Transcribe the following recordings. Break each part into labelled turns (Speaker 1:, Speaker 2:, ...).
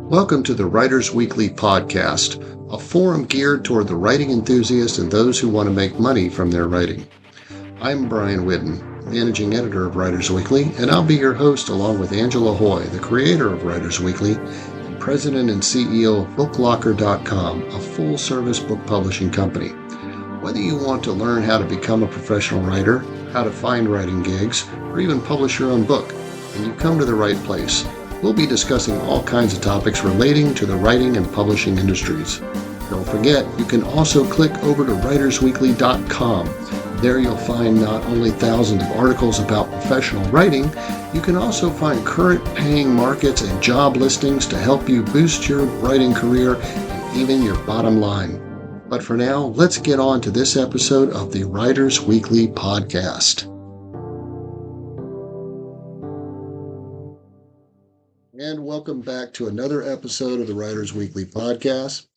Speaker 1: Welcome to the Writers Weekly podcast, a forum geared toward the writing enthusiast and those who want to make money from their writing. I'm Brian Whidden, managing editor of Writers Weekly, and I'll be your host along with Angela Hoy, the creator of Writers Weekly and president and CEO of BookLocker.com, a full-service book publishing company. Whether you want to learn how to become a professional writer, how to find writing gigs, or even publish your own book, then you come to the right place. We'll be discussing all kinds of topics relating to the writing and publishing industries. Don't forget, you can also click over to WritersWeekly.com. There you'll find not only thousands of articles about professional writing, you can also find current paying markets and job listings to help you boost your writing career and even your bottom line. But for now, let's get on to this episode of the Writers Weekly podcast. And welcome back to another episode of the Writers Weekly podcast.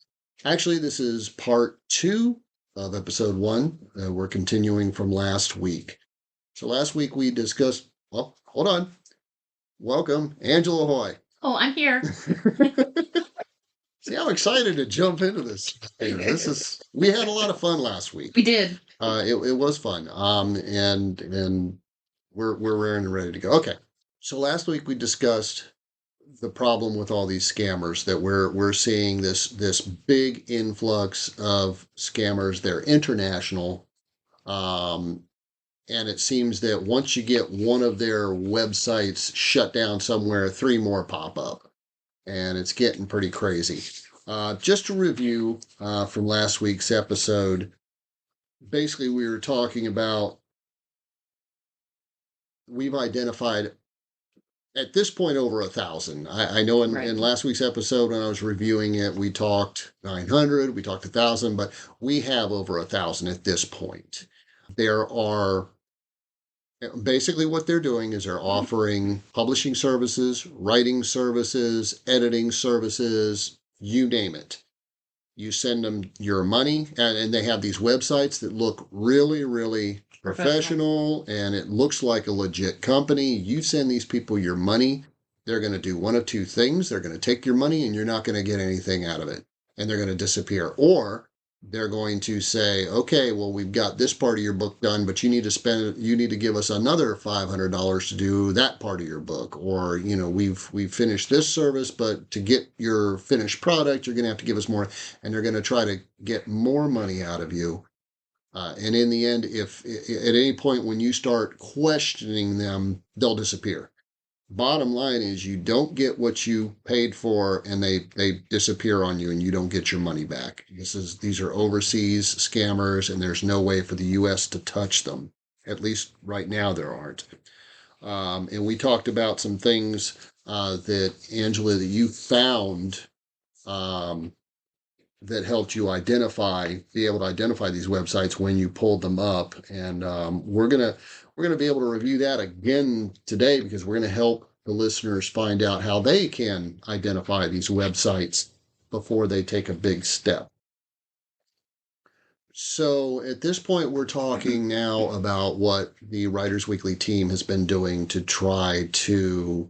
Speaker 1: Actually, this is part 2 of episode 1. We're continuing from last week. So last week we discussed, well, hold on. Welcome, Angela Hoy.
Speaker 2: Oh, I'm here.
Speaker 1: See, I'm excited to jump into this. We had a lot of fun last week.
Speaker 2: We did.
Speaker 1: It was fun. And we're raring and ready to go. Okay. So last week we discussed the problem with all these scammers, that we're seeing this big influx of scammers. They're international, and it seems that once you get one of their websites shut down somewhere, 3 more pop up, and it's getting pretty crazy. Just to review from last week's episode, basically we were talking about, we've identified at this point over 1,000. I know in last week's episode when I was reviewing it, we talked 900, we talked 1,000, but we have over 1,000 at this point. There are, basically what they're doing is they're offering publishing services, writing services, editing services, you name it. You send them your money, and they have these websites that look really, really professional, and it looks like a legit company. You send these people your money, they're going to do one of 2 things. They're going to take your money and you're not going to get anything out of it, and they're going to disappear. Or they're going to say, okay, well, we've got this part of your book done, but you need to give us another $500 to do that part of your book. Or, we've finished this service, but to get your finished product, you're going to have to give us more. And they're going to try to get more money out of you. And in the end, if at any point when you start questioning them, they'll disappear. Bottom line is you don't get what you paid for, and they disappear on you, and you don't get your money back. These are overseas scammers, and there's no way for the U.S. to touch them. At least right now there aren't. And we talked about some things that, Angela, that you found that helped you be able to identify these websites when you pulled them up. And we're gonna be able to review that again today, because we're gonna help the listeners find out how they can identify these websites before they take a big step. So at this point, we're talking now about what the Writers Weekly team has been doing to try to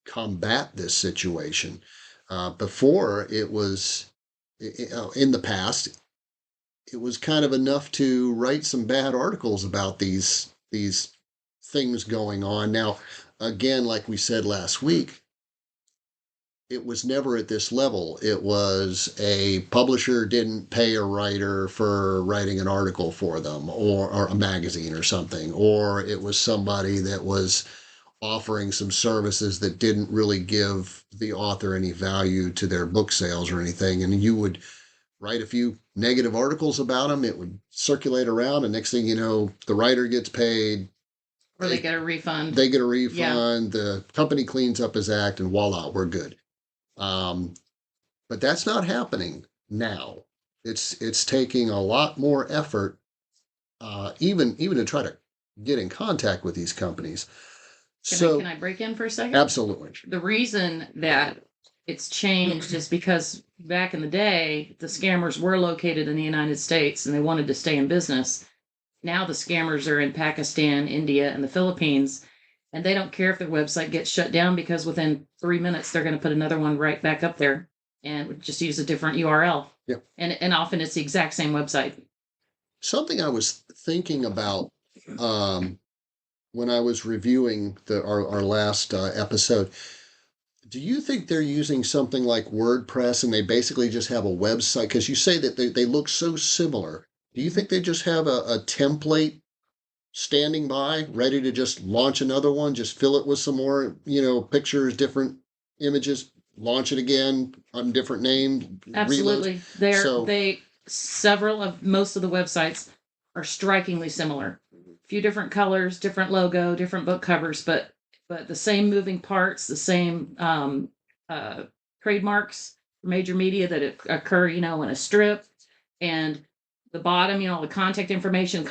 Speaker 1: combat this situation. Before, it was, in the past, it was kind of enough to write some bad articles about these things going on. Now, again, like we said last week, it was never at this level. It was a publisher didn't pay a writer for writing an article for them, or a magazine or something, or it was somebody that was offering some services that didn't really give the author any value to their book sales or anything. And you would write a few negative articles about them. It would circulate around, and next thing you know, the writer gets paid.
Speaker 2: Or they get a refund.
Speaker 1: They get a refund. Yeah. The company cleans up his act, and voila, we're good. But that's not happening now. It's taking a lot more effort, even to try to get in contact with these companies.
Speaker 2: Can I break in for a second?
Speaker 1: Absolutely.
Speaker 2: The reason that it's changed is because back in the day, the scammers were located in the United States and they wanted to stay in business. Now the scammers are in Pakistan, India, and the Philippines, and they don't care if their website gets shut down, because within 3 minutes they're going to put another one right back up there and just use a different URL.
Speaker 1: Yeah.
Speaker 2: And often it's the exact same website.
Speaker 1: Something I was thinking about when I was reviewing our last episode. Do you think they're using something like WordPress and they basically just have a website? Because you say that they look so similar. Do you think they just have a template standing by, ready to just launch another one, just fill it with some more, pictures, different images, launch it again on different name?
Speaker 2: Absolutely. Most of the websites are strikingly similar. A few different colors, different logo, different book covers, but the same moving parts, the same trademarks for major media that occur, in a strip, and the bottom, the contact information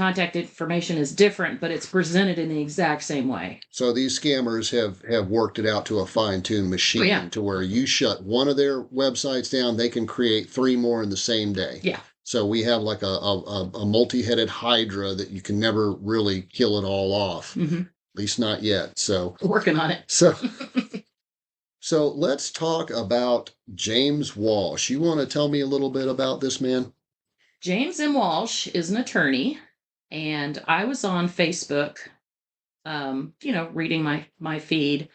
Speaker 2: is different, but it's presented in the exact same way.
Speaker 1: So these scammers have worked it out to a fine-tuned machine to where you shut one of their websites down, they can create 3 more in the same day.
Speaker 2: Yeah.
Speaker 1: So we have like a multi-headed hydra that you can never really kill it all off.
Speaker 2: Mm-hmm.
Speaker 1: At least not yet. So
Speaker 2: working on it.
Speaker 1: So let's talk about James Walsh. You want to tell me a little bit about this man?
Speaker 2: James M. Walsh is an attorney, and I was on Facebook, reading my feed,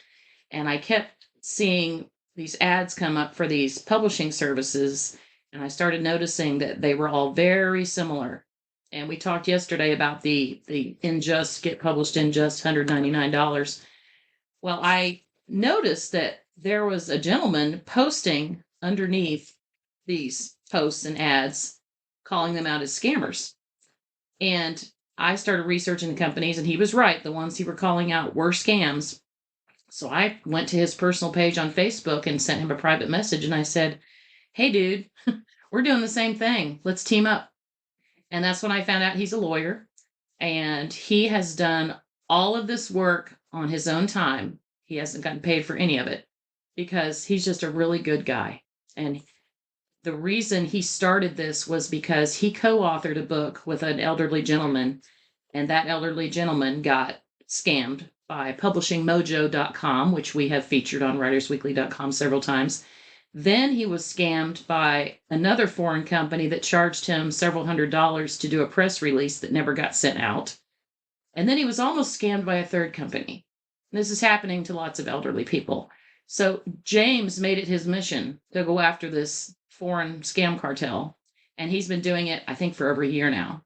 Speaker 2: and I kept seeing these ads come up for these publishing services, and I started noticing that they were all very similar. And we talked yesterday about the get published in just $199. Well, I noticed that there was a gentleman posting underneath these posts and ads, calling them out as scammers. And I started researching the companies, and he was right. The ones he were calling out were scams. So I went to his personal page on Facebook and sent him a private message, and I said, "Hey, dude, we're doing the same thing. Let's team up." And that's when I found out he's a lawyer, and he has done all of this work on his own time. He hasn't gotten paid for any of it because he's just a really good guy. And the reason he started this was because he co-authored a book with an elderly gentleman, and that elderly gentleman got scammed by publishingmojo.com, which we have featured on writersweekly.com several times. Then he was scammed by another foreign company that charged him several $100s to do a press release that never got sent out. And then he was almost scammed by a third company. This is happening to lots of elderly people. So James made it his mission to go after this foreign scam cartel, and he's been doing it, I think, for over a year now.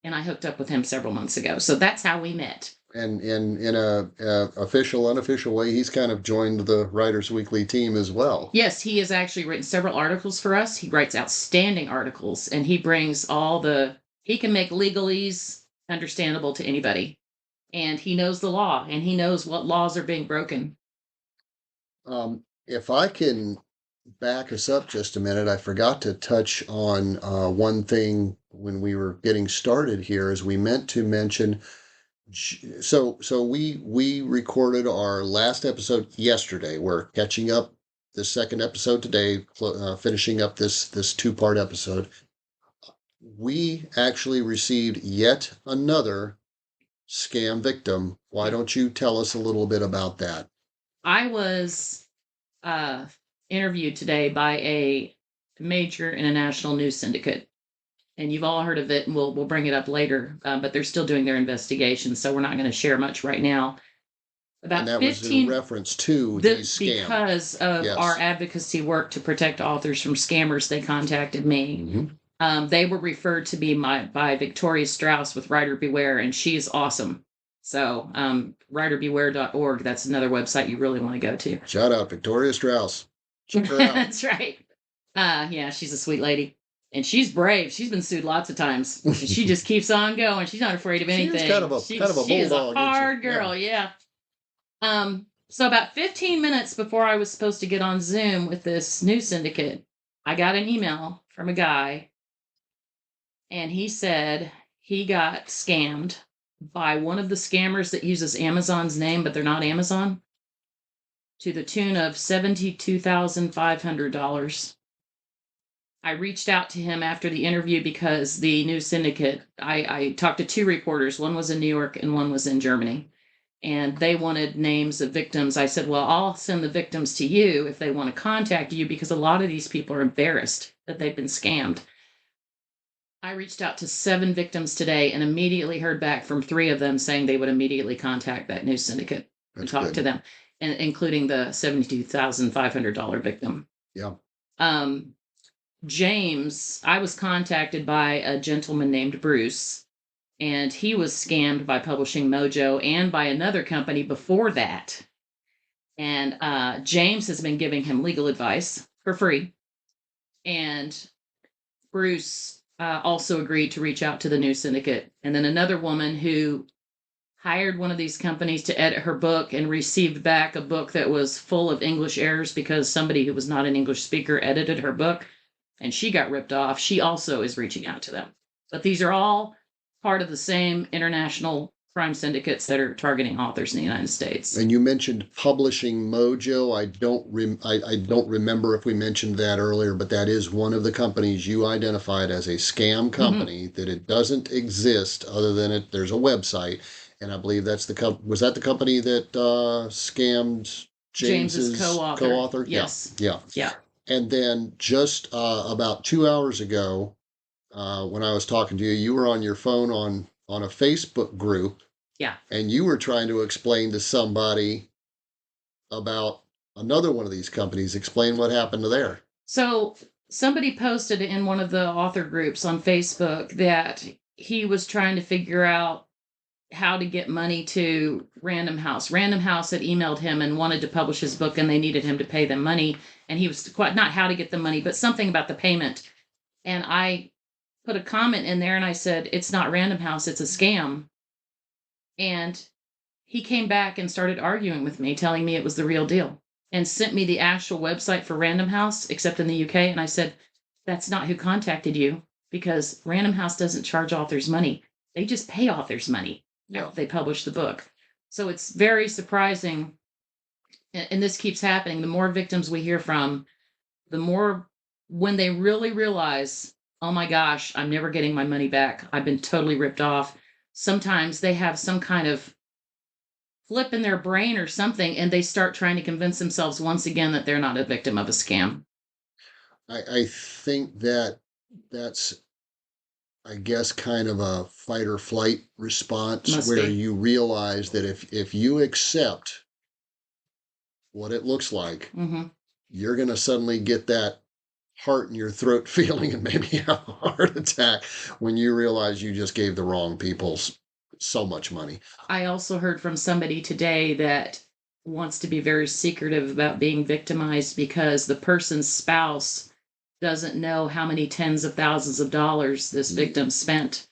Speaker 2: And I hooked up with him several months ago. So that's how we met.
Speaker 1: And in a official, unofficial way, he's kind of joined the Writers Weekly team as well.
Speaker 2: Yes, he has actually written several articles for us. He writes outstanding articles, and he brings he can make legalese understandable to anybody. And he knows the law, and he knows what laws are being broken.
Speaker 1: If I can back us up just a minute, I forgot to touch on one thing when we were getting started here, as we meant to mention. So we recorded our last episode yesterday. We're catching up the second episode today, finishing up this 2-part episode. We actually received yet another scam victim. Why don't you tell us a little bit about that?
Speaker 2: I was interviewed today by a major international news syndicate, and you've all heard of it, and we'll bring it up later, but they're still doing their investigation, so we're not going to share much right now.
Speaker 1: And that was in reference to these scams.
Speaker 2: Because of our advocacy work to protect authors from scammers, they contacted me. Mm-hmm. They were referred to me by Victoria Strauss with Writer Beware, and she's awesome. So writerbeware.org, that's another website you really want to go to.
Speaker 1: Shout out Victoria Strauss. Check her out.
Speaker 2: That's right. Yeah, she's a sweet lady. And she's brave. She's been sued lots of times. And she just keeps on going. She's not afraid of anything.
Speaker 1: She's kind of a bulldog.
Speaker 2: She is a hard girl, yeah. So about 15 minutes before I was supposed to get on Zoom with this news syndicate, I got an email from a guy, and he said he got scammed by one of the scammers that uses Amazon's name, but they're not Amazon, to the tune of $72,500. I reached out to him after the interview because the news syndicate, I talked to 2 reporters. One was in New York and one was in Germany. and they wanted names of victims. I said, well, I'll send the victims to you if they want to contact you, because a lot of these people are embarrassed that they've been scammed. I reached out to 7 victims today and immediately heard back from 3 of them saying they would immediately contact that news syndicate and talk to them, and including the $72,500 victim.
Speaker 1: Yeah.
Speaker 2: James, I was contacted by a gentleman named Bruce, and he was scammed by Publishing Mojo and by another company before that. And James has been giving him legal advice for free. And Bruce also agreed to reach out to the news syndicate. And then another woman who hired one of these companies to edit her book and received back a book that was full of English errors because somebody who was not an English speaker edited her book, and she got ripped off. She also is reaching out to them. But these are all part of the same international crime syndicates that are targeting authors in the United States.
Speaker 1: And you mentioned Publishing Mojo. I don't remember if we mentioned that earlier, but that is one of the companies you identified as a scam company. That it doesn't exist other than there's a website, and I believe that's was that the company that scammed James's co-author?
Speaker 2: Yes.
Speaker 1: Yeah. And then just about 2 hours ago, when I was talking to you, you were on your phone on a Facebook group.
Speaker 2: Yeah.
Speaker 1: And you were trying to explain to somebody about another one of these companies. Explain what happened to there.
Speaker 2: So somebody posted in one of the author groups on Facebook that he was trying to figure out how to get money to Random House. Random House had emailed him and wanted to publish his book, and they needed him to pay them money. And he was quite not how to get the money, but something about the payment. And I put a comment in there and I said, it's not Random House, it's a scam. And he came back and started arguing with me, telling me it was the real deal, and sent me the actual website for Random House, except in the UK. And I said, that's not who contacted you, because Random House doesn't charge authors money. They just pay authors money after they publish the book. So it's very surprising. And this keeps happening. The more victims we hear from, the more, when they really realize, oh my gosh, I'm never getting my money back, I've been totally ripped off. Sometimes they have some kind of flip in their brain or something, and they start trying to convince themselves once again that they're not a victim of a scam.
Speaker 1: I think that's, I guess, kind of a fight or flight response where you realize that if you accept what it looks like, you're going to suddenly get that heart in your throat feeling and maybe have a heart attack when you realize you just gave the wrong people so much money.
Speaker 2: I also heard from somebody today that wants to be very secretive about being victimized because the person's spouse doesn't know how many tens of thousands of dollars this victim spent,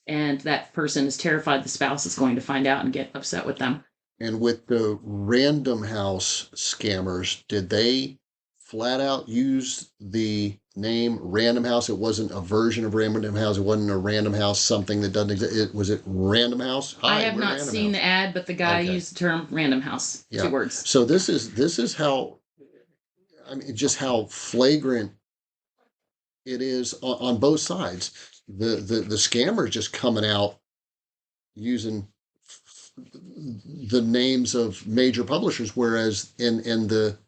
Speaker 2: and that person is terrified the spouse is going to find out and get upset with them.
Speaker 1: And with the Random House scammers, did they flat out use the name Random House? It wasn't a version of Random House. It wasn't a Random House, something that doesn't exist. Was it Random House?
Speaker 2: I have not seen the ad, but the guy used the term Random House. 2 words.
Speaker 1: So this is how, I mean, just how flagrant it is on both sides. The scammer just coming out using the names of major publishers, whereas in the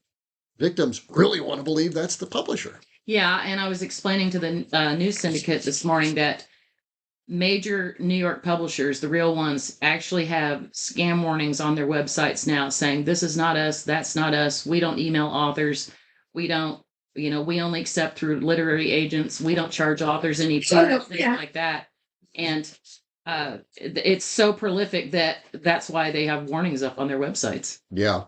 Speaker 1: victims really want to believe that's the publisher.
Speaker 2: Yeah, and I was explaining to the news syndicate this morning that major New York publishers, the real ones, actually have scam warnings on their websites now saying, this is not us, that's not us, we don't email authors, we don't, we only accept through literary agents, we don't charge authors any things like that. And it's so prolific that's why they have warnings up on their websites.
Speaker 1: Yeah.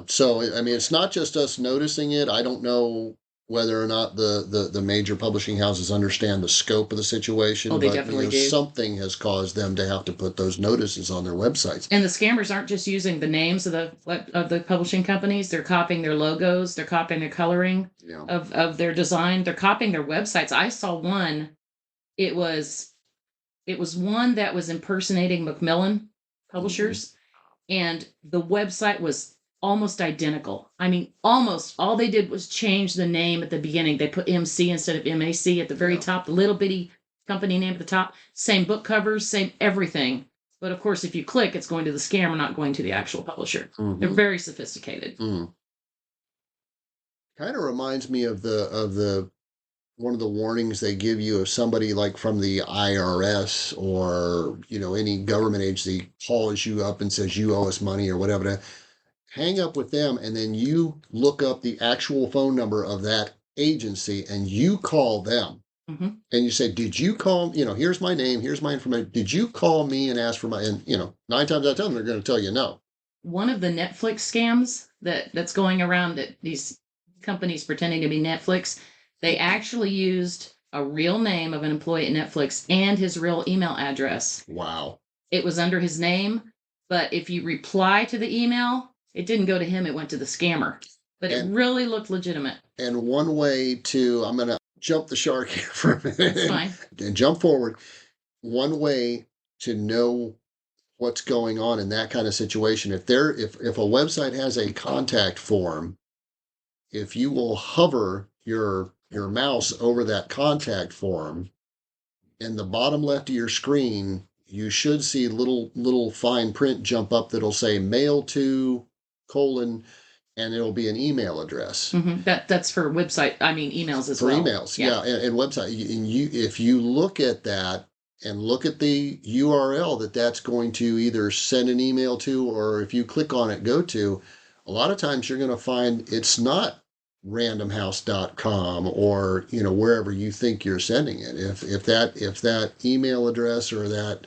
Speaker 1: So, I mean, it's not just us noticing it. I don't know whether or not the major publishing houses understand the scope of the situation.
Speaker 2: Oh, they definitely do.
Speaker 1: Something has caused them to have to put those notices on their websites.
Speaker 2: And the scammers aren't just using the names of the publishing companies. They're copying their logos. They're copying their coloring of their design. They're copying their websites. I saw one. It was one that was impersonating Macmillan Publishers, and the website was almost identical. I mean, almost. All they did was change the name at the beginning. They put MC instead of MAC at the very top, the little bitty company name at the top. Same book covers, same everything. But of course, if you click, it's going to the scammer, not going to the actual publisher.
Speaker 1: Mm-hmm.
Speaker 2: They're very sophisticated.
Speaker 1: Mm. Kind of reminds me of the one of the warnings they give you if somebody like from the IRS or any government agency calls you up and says you owe us money or whatever. To hang up with them, and then you look up the actual phone number of that agency and you call them.
Speaker 2: Mm-hmm.
Speaker 1: And you say, did you call, here's my name, here's my information. Did you call me and ask for my, and 9 times out of 10, they're going to tell you no.
Speaker 2: One of the Netflix scams that's going around, that these companies pretending to be Netflix, they actually used a real name of an employee at Netflix and his real email address.
Speaker 1: Wow.
Speaker 2: It was under his name, but if you reply to the email, it didn't go to him, it went to the scammer. But it really looked legitimate.
Speaker 1: And one way to, I'm going to jump the shark here for a minute.
Speaker 2: That's fine.
Speaker 1: And jump forward. One way to know what's going on in that kind of situation, if a website has a contact form, if you will hover your mouse over that contact form, in the bottom left of your screen, you should see little fine print jump up that'll say mail to : and it'll be an email address.
Speaker 2: Mm-hmm. That's for website. I mean, emails as
Speaker 1: well.
Speaker 2: For
Speaker 1: emails, yeah, and website. And if you look at that and look at the URL that's going to either send an email to, or if you click on it, go to, a lot of times you're going to find it's not randomhouse.com or wherever you think you're sending it. If that email address or that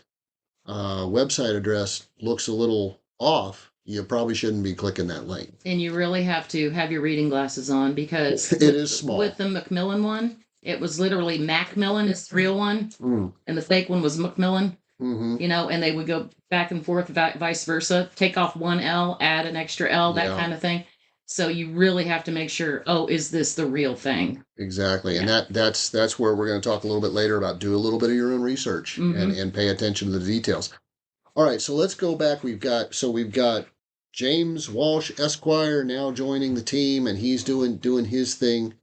Speaker 1: website address looks a little off, you probably shouldn't be clicking that link.
Speaker 2: And you really have to have your reading glasses on, because
Speaker 1: it is small.
Speaker 2: With the Macmillan one, it was literally Macmillan is the real one, and the fake one was Macmillan.
Speaker 1: Mm-hmm.
Speaker 2: And they would go back and forth, vice versa. Take off one L, add an extra L, that kind of thing. So you really have to make sure, is this the real thing?
Speaker 1: Exactly. Yeah. And that's where we're going to talk a little bit later about do a little bit of your own research and pay attention to the details. All right, so let's go back. We've got James Walsh Esquire now joining the team, and he's doing his thing.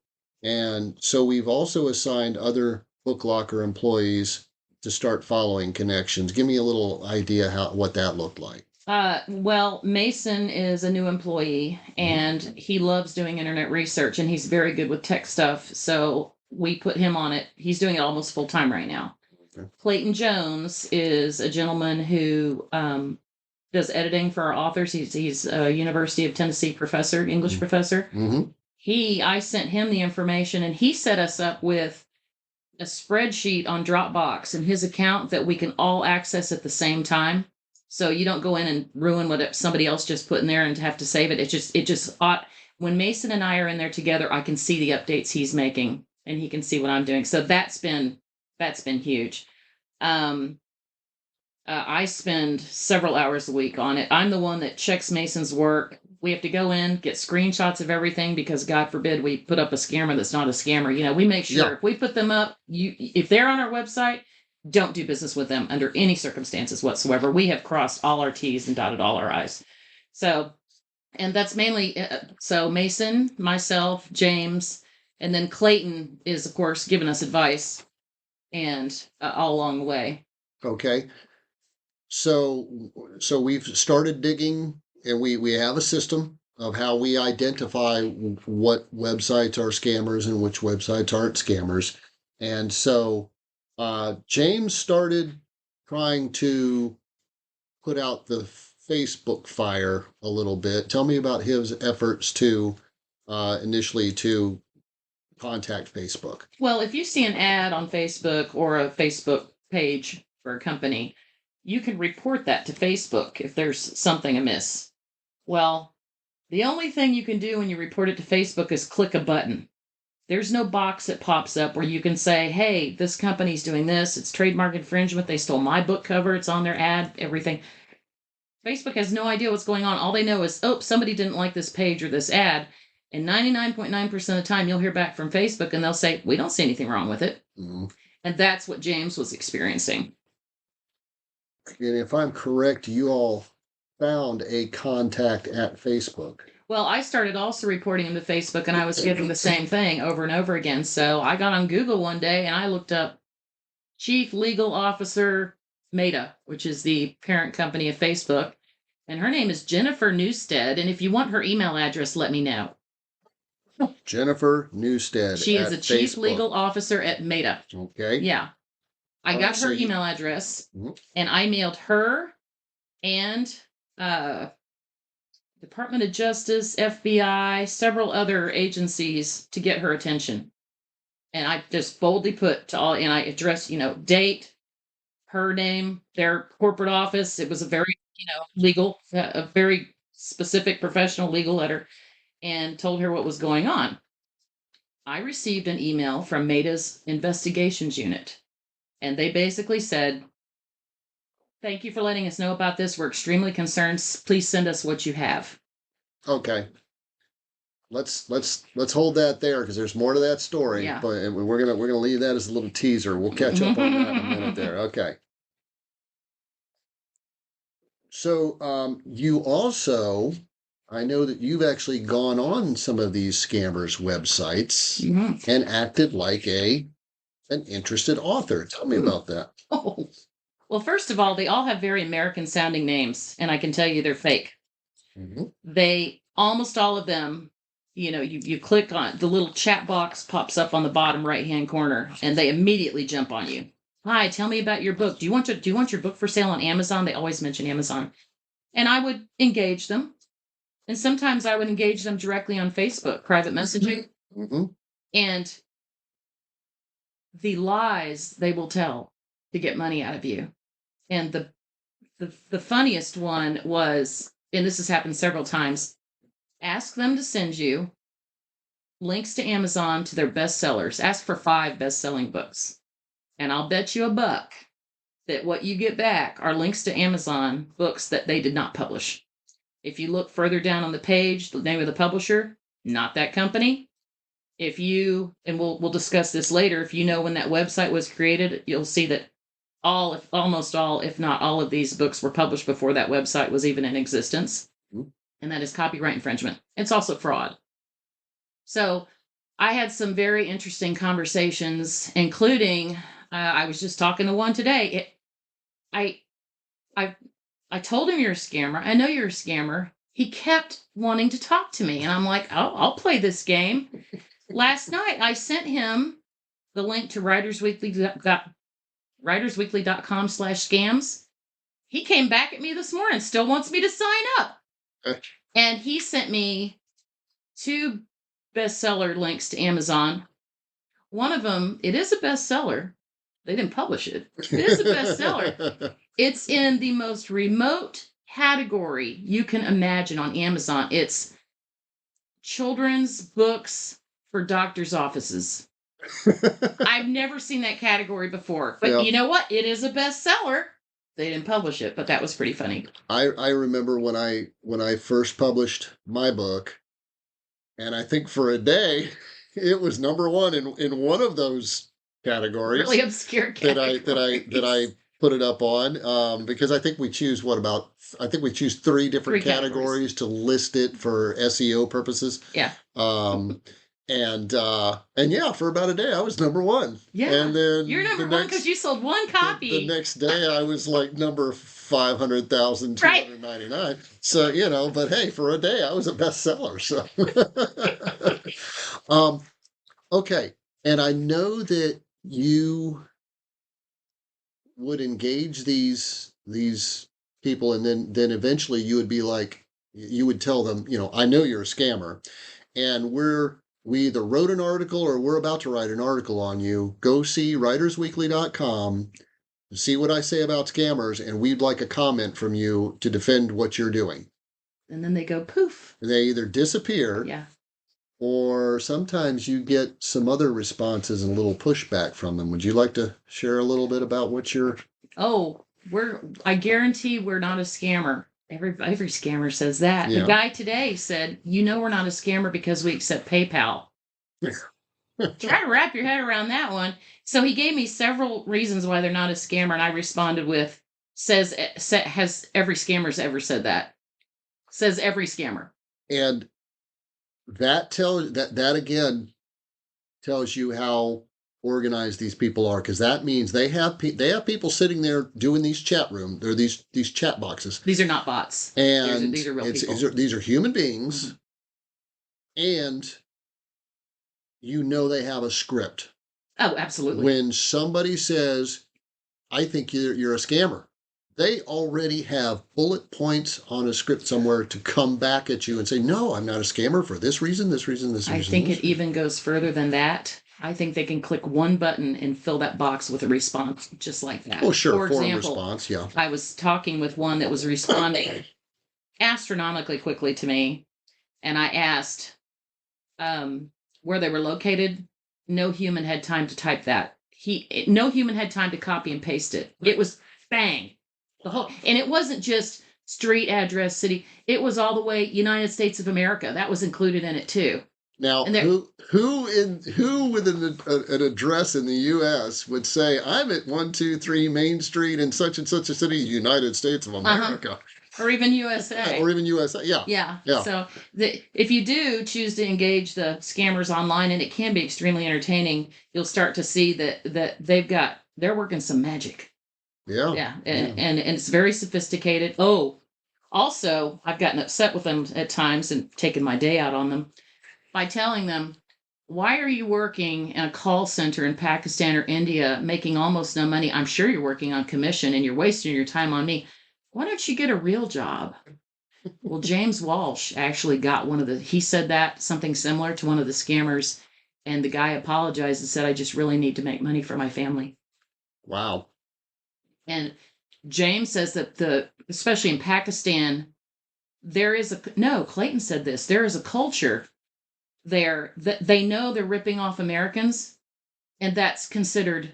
Speaker 1: And so we've also assigned other Book Locker employees to start following connections. Give me a little idea what that looked like.
Speaker 2: Well, Mason is a new employee, and he loves doing internet research, and he's very good with tech stuff. So we put him on it. He's doing it almost full time right now. Okay. Clayton Jones is a gentleman who does editing for our authors. He's a University of Tennessee professor, English professor. Mm-hmm. I sent him the information, and he set us up with a spreadsheet on Dropbox in his account that we can all access at the same time. So you don't go in and ruin what somebody else just put in there and have to save it. It just ought, when Mason and I are in there together, I can see the updates he's making, and he can see what I'm doing. So that's been huge. I spend several hours a week on it. I'm the one that checks Mason's work. We have to go in, get screenshots of everything, because God forbid we put up a scammer that's not a scammer. We make sure if we put them up, if they're on our website, don't do business with them under any circumstances whatsoever. We have crossed all our T's and dotted all our I's. So, and that's mainly, Mason, myself, James, and then Clayton is, of course, giving us advice and all along the way.
Speaker 1: Okay. So we've started digging, and we have a system of how we identify what websites are scammers and which websites aren't scammers. And so James started trying to put out the Facebook fire a little bit. Tell me about his efforts to initially to contact Facebook.
Speaker 2: Well, if you see an ad on Facebook or a Facebook page for a company, you can report that to Facebook if there's something amiss. Well, the only thing you can do when you report it to Facebook is click a button. There's no box that pops up where you can say, hey, this company's doing this. It's trademark infringement. They stole my book cover. It's on their ad, everything. Facebook has no idea what's going on. All they know is, somebody didn't like this page or this ad. And 99.9% of the time, you'll hear back from Facebook and they'll say, we don't see anything wrong with it. Mm-hmm. And that's what James was experiencing.
Speaker 1: And if I'm correct, you all found a contact at Facebook.
Speaker 2: Well, I started also reporting him to Facebook, and I was getting the same thing over and over again. So I got on Google one day and I looked up Chief Legal Officer Meta, which is the parent company of Facebook. And her name is Jennifer Newstead. And if you want her email address, let me know.
Speaker 1: Jennifer Newstead.
Speaker 2: She is a chief
Speaker 1: Facebook.
Speaker 2: legal officer at Meta.
Speaker 1: Okay.
Speaker 2: Yeah. I got her email address, and I mailed her and Department of Justice, FBI, several other agencies to get her attention. And I just boldly put to all, and I addressed, date, her name, their corporate office. It was a very, legal, a very specific professional legal letter, and told her what was going on. I received an email from Meta's investigations unit, and they basically said, "Thank you for letting us know about this. We're extremely concerned. Please send us what you have."
Speaker 1: Okay. Let's hold that there because there's more to that story.
Speaker 2: Yeah.
Speaker 1: But we're gonna leave that as a little teaser. We'll catch up on that in a minute there. Okay. So you also, I know that you've actually gone on some of these scammers' websites and acted like an interested author. Tell me about that.
Speaker 2: Oh, well, first of all, they all have very American sounding names, and I can tell you they're fake. They, almost all of them, you click on the little chat box pops up on the bottom right hand corner, and they immediately jump on you. "Hi, tell me about your book. Do you want your book for sale on Amazon?" They always mention Amazon. And I would engage them. And sometimes I would engage them directly on Facebook, private messaging. And the lies they will tell to get money out of you. And the funniest one was, and this has happened several times, ask them to send you links to Amazon to their bestsellers. Ask for 5 best-selling books. And I'll bet you $1 that what you get back are links to Amazon books that they did not publish. If you look further down on the page, the name of the publisher, not that company. If you, and we'll discuss this later, if you know when that website was created, you'll see that almost all, if not all of these books were published before that website was even in existence. And that is copyright infringement. It's also fraud. So I had some very interesting conversations, including, I was just talking to one today. I told him you're a scammer. I know you're a scammer. He kept wanting to talk to me. And I'm like, I'll play this game. Last night, I sent him the link to WritersWeekly.com/scams. He came back at me this morning, still wants me to sign up. And he sent me 2 bestseller links to Amazon. One of them, it is a bestseller. They didn't publish it. It is a bestseller. It's in the most remote category you can imagine on Amazon. It's children's books for doctors' offices. I've never seen that category before. But you know what? It is a bestseller. They didn't publish it, but that was pretty funny.
Speaker 1: I remember when I first published my book, and I think for a day it was #1 in one of those categories.
Speaker 2: Really obscure categories.
Speaker 1: that I put it up on because I think we choose 3 different categories to list it for SEO purposes.
Speaker 2: Yeah.
Speaker 1: And yeah, for about a day I was #1.
Speaker 2: Yeah.
Speaker 1: And then
Speaker 2: you're #1 because you sold 1 copy.
Speaker 1: The next day I was like number 500,299. Right. So, but hey, for a day I was a bestseller. So okay. And I know that you would engage these people, and then eventually you would be like, you would tell them, I know you're a scammer, and we either wrote an article or we're about to write an article on you. Go see WritersWeekly.com, see what I say about scammers, and we'd like a comment from you to defend what you're doing.
Speaker 2: And then they go poof.
Speaker 1: They either disappear.
Speaker 2: Yeah.
Speaker 1: Or sometimes you get some other responses and a little pushback from them. Would you like to share a little bit about what you're...
Speaker 2: Oh, I guarantee we're not a scammer. Every scammer says that. Yeah. The guy today said, we're not a scammer because we accept PayPal. Try to wrap your head around that one. So he gave me several reasons why they're not a scammer, and I responded with, has every scammer's ever said that? Says every scammer.
Speaker 1: And that again tells you how organized these people are, because that means they have people sitting there doing these chat room. There are these chat boxes.
Speaker 2: These are not bots.
Speaker 1: And
Speaker 2: these are real people.
Speaker 1: These are human beings, and they have a script.
Speaker 2: Oh, absolutely.
Speaker 1: When somebody says, "I think you're a scammer," they already have bullet points on a script somewhere to come back at you and say, "No, I'm not a scammer for this reason, this reason, this reason."
Speaker 2: I think it even goes further than that. I think they can click one button and fill that box with a response just like that.
Speaker 1: Oh, sure.
Speaker 2: For example,
Speaker 1: response, yeah.
Speaker 2: I was talking with one that was responding astronomically quickly to me, and I asked where they were located. No human had time to type that. No human had time to copy and paste it. It was bang. And it wasn't just street address, city. It was all the way United States of America. That was included in it too.
Speaker 1: Now, who with an address in the U.S. would say, "I'm at 123 Main Street in such and such a city, United States of America,"
Speaker 2: or even USA,
Speaker 1: Yeah,
Speaker 2: yeah. So if you do choose to engage the scammers online, and it can be extremely entertaining, you'll start to see that they're working some magic.
Speaker 1: Yeah.
Speaker 2: And it's very sophisticated. Oh, also, I've gotten upset with them at times and taken my day out on them by telling them, "Why are you working in a call center in Pakistan or India making almost no money? I'm sure you're working on commission and you're wasting your time on me. Why don't you get a real job?" Well, James Walsh actually got he said that something similar to one of the scammers, and the guy apologized and said, "I just really need to make money for my family."
Speaker 1: Wow.
Speaker 2: And James says that especially in Pakistan, Clayton said this, there is a culture there that they know they're ripping off Americans, and that's considered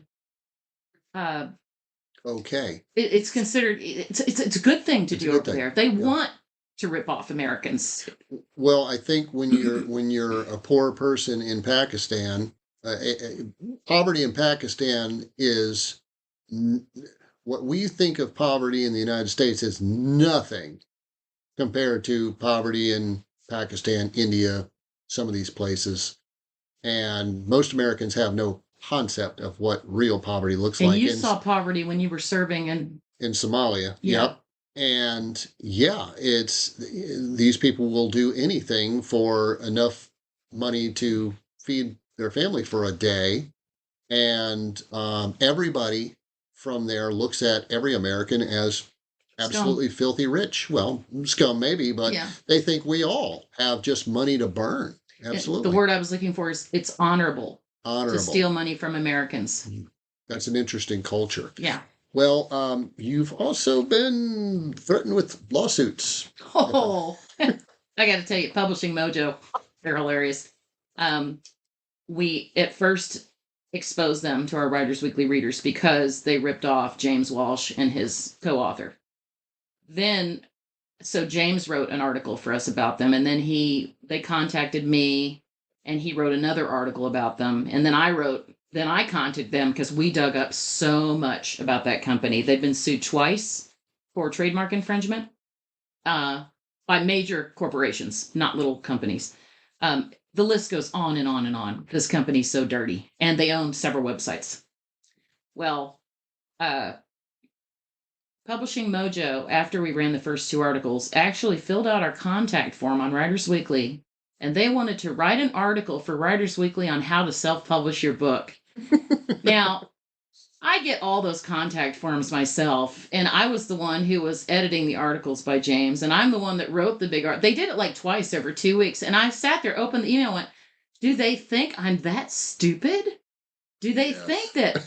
Speaker 1: okay.
Speaker 2: It's considered it's a good thing to do over there. They want to rip off Americans.
Speaker 1: Well, I think when you're a poor person in Pakistan, poverty in Pakistan is what we think of poverty in the United States is nothing compared to poverty in Pakistan, India, some of these places. And most Americans have no concept of what real poverty looks like.
Speaker 2: And you saw poverty when you were serving in
Speaker 1: Somalia.
Speaker 2: Yeah.
Speaker 1: Yep. And it's these people will do anything for enough money to feed their family for a day. And everybody from there looks at every American as absolutely filthy rich. Well, scum maybe, but they think we all have just money to burn. Absolutely.
Speaker 2: The word I was looking for is it's honorable to steal money from Americans.
Speaker 1: That's an interesting culture.
Speaker 2: Yeah.
Speaker 1: Well, you've also been threatened with lawsuits.
Speaker 2: Oh, I got to tell you, Publishing Mojo, they're hilarious. We at first exposed them to our Writers Weekly readers because they ripped off James Walsh and his co-author. So James wrote an article for us about them, and then they contacted me, and he wrote another article about them, and then I contacted them because we dug up so much about that company. They've been sued twice for trademark infringement by major corporations, not little companies. The list goes on and on and on. This company's so dirty, and they own several websites. Well, Publishing Mojo, after we ran the first two articles, actually filled out our contact form on Writers Weekly, and they wanted to write an article for Writers Weekly on how to self-publish your book. Now, I get all those contact forms myself, and I was the one who was editing the articles by James, and I'm the one that wrote the big art. They did it like twice over 2 weeks, and I sat there, opened the email, and went, do they think I'm that stupid? Do they think that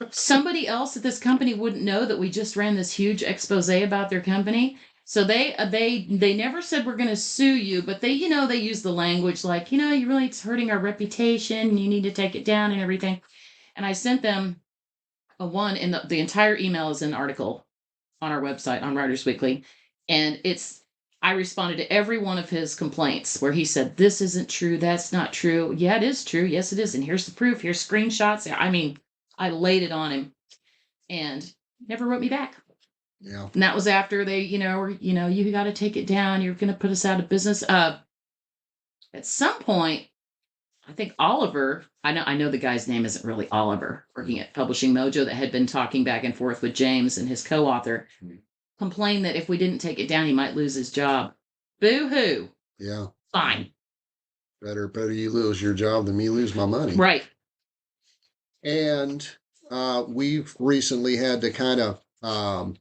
Speaker 2: somebody else at this company wouldn't know that we just ran this huge expose about their company? So they never said we're going to sue you, but they use the language like, it's hurting our reputation, and you need to take it down and everything. And I sent them one, and the entire email is an article on our website on Writers Weekly, and I responded to every one of his complaints where he said, this isn't true, that's not true. Yeah, it is true. Yes, it is. And here's the proof. Here's screenshots. I mean, I laid it on him, and never wrote me back.
Speaker 1: Yeah.
Speaker 2: And that was after they, you got to take it down. You're going to put us out of business. At some point, I think Oliver, I know the guy's name isn't really Oliver, working at Publishing Mojo, that had been talking back and forth with James and his co-author, complained that if we didn't take it down, he might lose his job. Boo-hoo.
Speaker 1: Yeah.
Speaker 2: Fine.
Speaker 1: Better you lose your job than me lose my money.
Speaker 2: Right.
Speaker 1: And we've recently had to kind of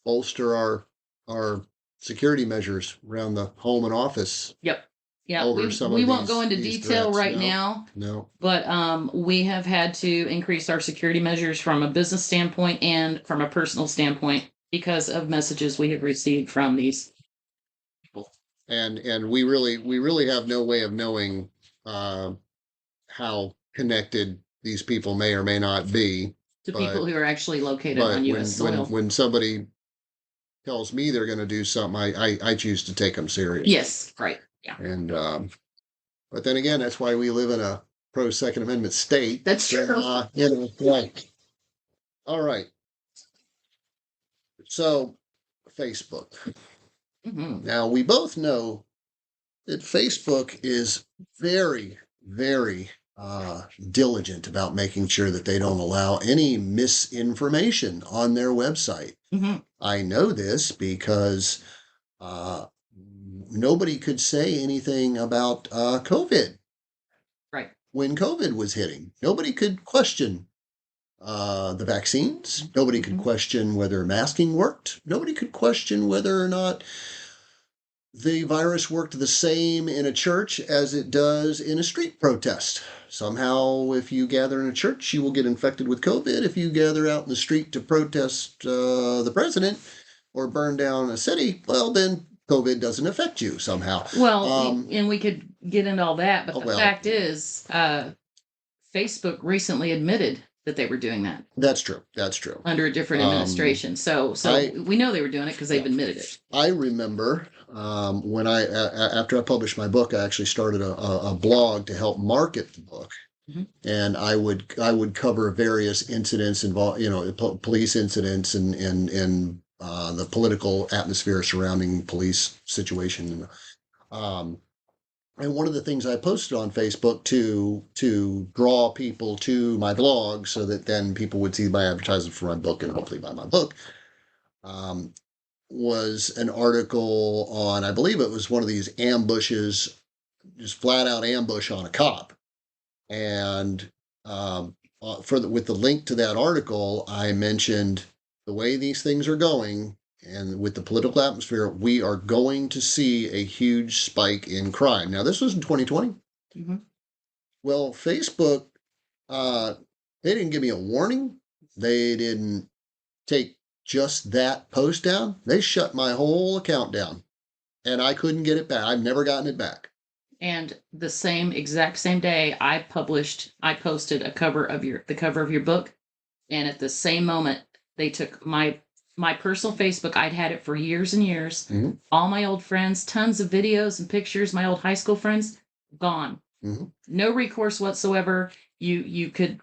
Speaker 1: bolster our security measures around the home and office.
Speaker 2: Yep. Yeah,
Speaker 1: we
Speaker 2: won't go into detail
Speaker 1: threats.
Speaker 2: right now.
Speaker 1: No.
Speaker 2: But we have had to increase our security measures from a business standpoint and from a personal standpoint because of messages we have received from these people.
Speaker 1: And we really have no way of knowing how connected these people may or may not be
Speaker 2: to people who are actually located on U.S. soil.
Speaker 1: When somebody tells me they're going to do something, I choose to take them serious.
Speaker 2: Yes, right. Yeah.
Speaker 1: And but then again, that's why we live in a pro Second Amendment state.
Speaker 2: That's true.
Speaker 1: Right. All right. So, Facebook.
Speaker 2: Mm-hmm.
Speaker 1: Now, we both know that Facebook is very, very diligent about making sure that they don't allow any misinformation on their website.
Speaker 2: Mm-hmm.
Speaker 1: I know this because nobody could say anything about COVID.
Speaker 2: Right.
Speaker 1: When COVID was hitting, nobody could question the vaccines. Nobody could question whether masking worked. Nobody could question whether or not the virus worked the same in a church as it does in a street protest. Somehow, if you gather in a church, you will get infected with COVID. If you gather out in the street to protest the president or burn down a city, well, then COVID doesn't affect you somehow.
Speaker 2: Well, and we could get into all that, but the fact is, Facebook recently admitted that they were doing that.
Speaker 1: That's true.
Speaker 2: Under a different administration. So we know they were doing it because they've admitted it.
Speaker 1: I remember when after I published my book, I actually started a blog to help market the book. Mm-hmm. And I would cover various incidents involved, police incidents and the political atmosphere surrounding police situation. And one of the things I posted on Facebook to draw people to my blog so that then people would see my advertisement for my book and hopefully buy my book, was an article on, I believe it was one of these ambushes, just flat out ambush on a cop. And with the link to that article, I mentioned the way these things are going. And with the political atmosphere, we are going to see a huge spike in crime. Now, this was in 2020. Mm-hmm. Well, Facebook, they didn't give me a warning. They didn't take just that post down. They shut my whole account down. And I couldn't get it back. I've never gotten it back.
Speaker 2: And the exact same day I posted the cover of your book. And at the same moment, they took my personal Facebook. I'd had it for years and years. Mm-hmm. All my old friends, tons of videos and pictures, my old high school friends, gone. Mm-hmm. No recourse whatsoever. You could.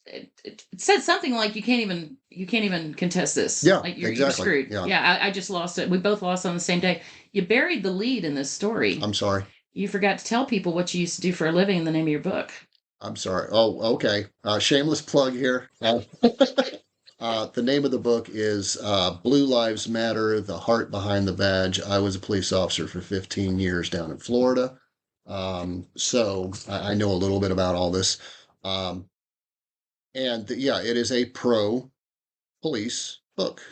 Speaker 2: It said something like you can't even contest this.
Speaker 1: Yeah,
Speaker 2: like you're
Speaker 1: exactly.
Speaker 2: You're screwed. Yeah, I just lost it. We both lost on the same day. You buried the lead in this story.
Speaker 1: I'm sorry.
Speaker 2: You forgot to tell people what you used to do for a living in the name of your book.
Speaker 1: I'm sorry. Oh, okay. Shameless plug here. The name of the book is Blue Lives Matter, The Heart Behind the Badge. I was a police officer for 15 years down in Florida. So I know a little bit about all this. It is a pro-police book.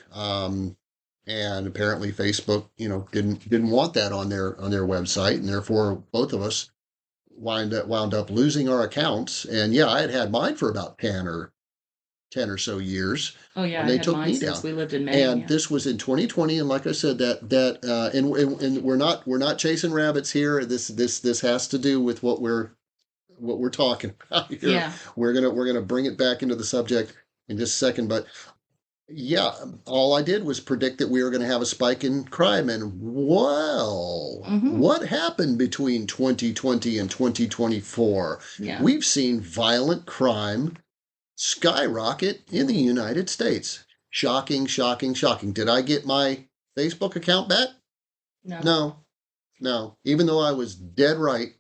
Speaker 1: And apparently Facebook, didn't want that on their website. And therefore, both of us wound up losing our accounts. And I had mine for about 10 or so years.
Speaker 2: Oh yeah,
Speaker 1: and they took me down.
Speaker 2: We lived in Maine.
Speaker 1: And this was in 2020, and like I said, and we're not chasing rabbits here. This has to do with what we're talking about here.
Speaker 2: Yeah,
Speaker 1: we're gonna bring it back into the subject in just a second, but all I did was predict that we were going to have a spike in crime, and what happened between 2020 and 2024?
Speaker 2: Yeah.
Speaker 1: We've seen violent crime skyrocket in the United States. Shocking. Did I get my Facebook account back?
Speaker 2: No.
Speaker 1: Even though I was dead right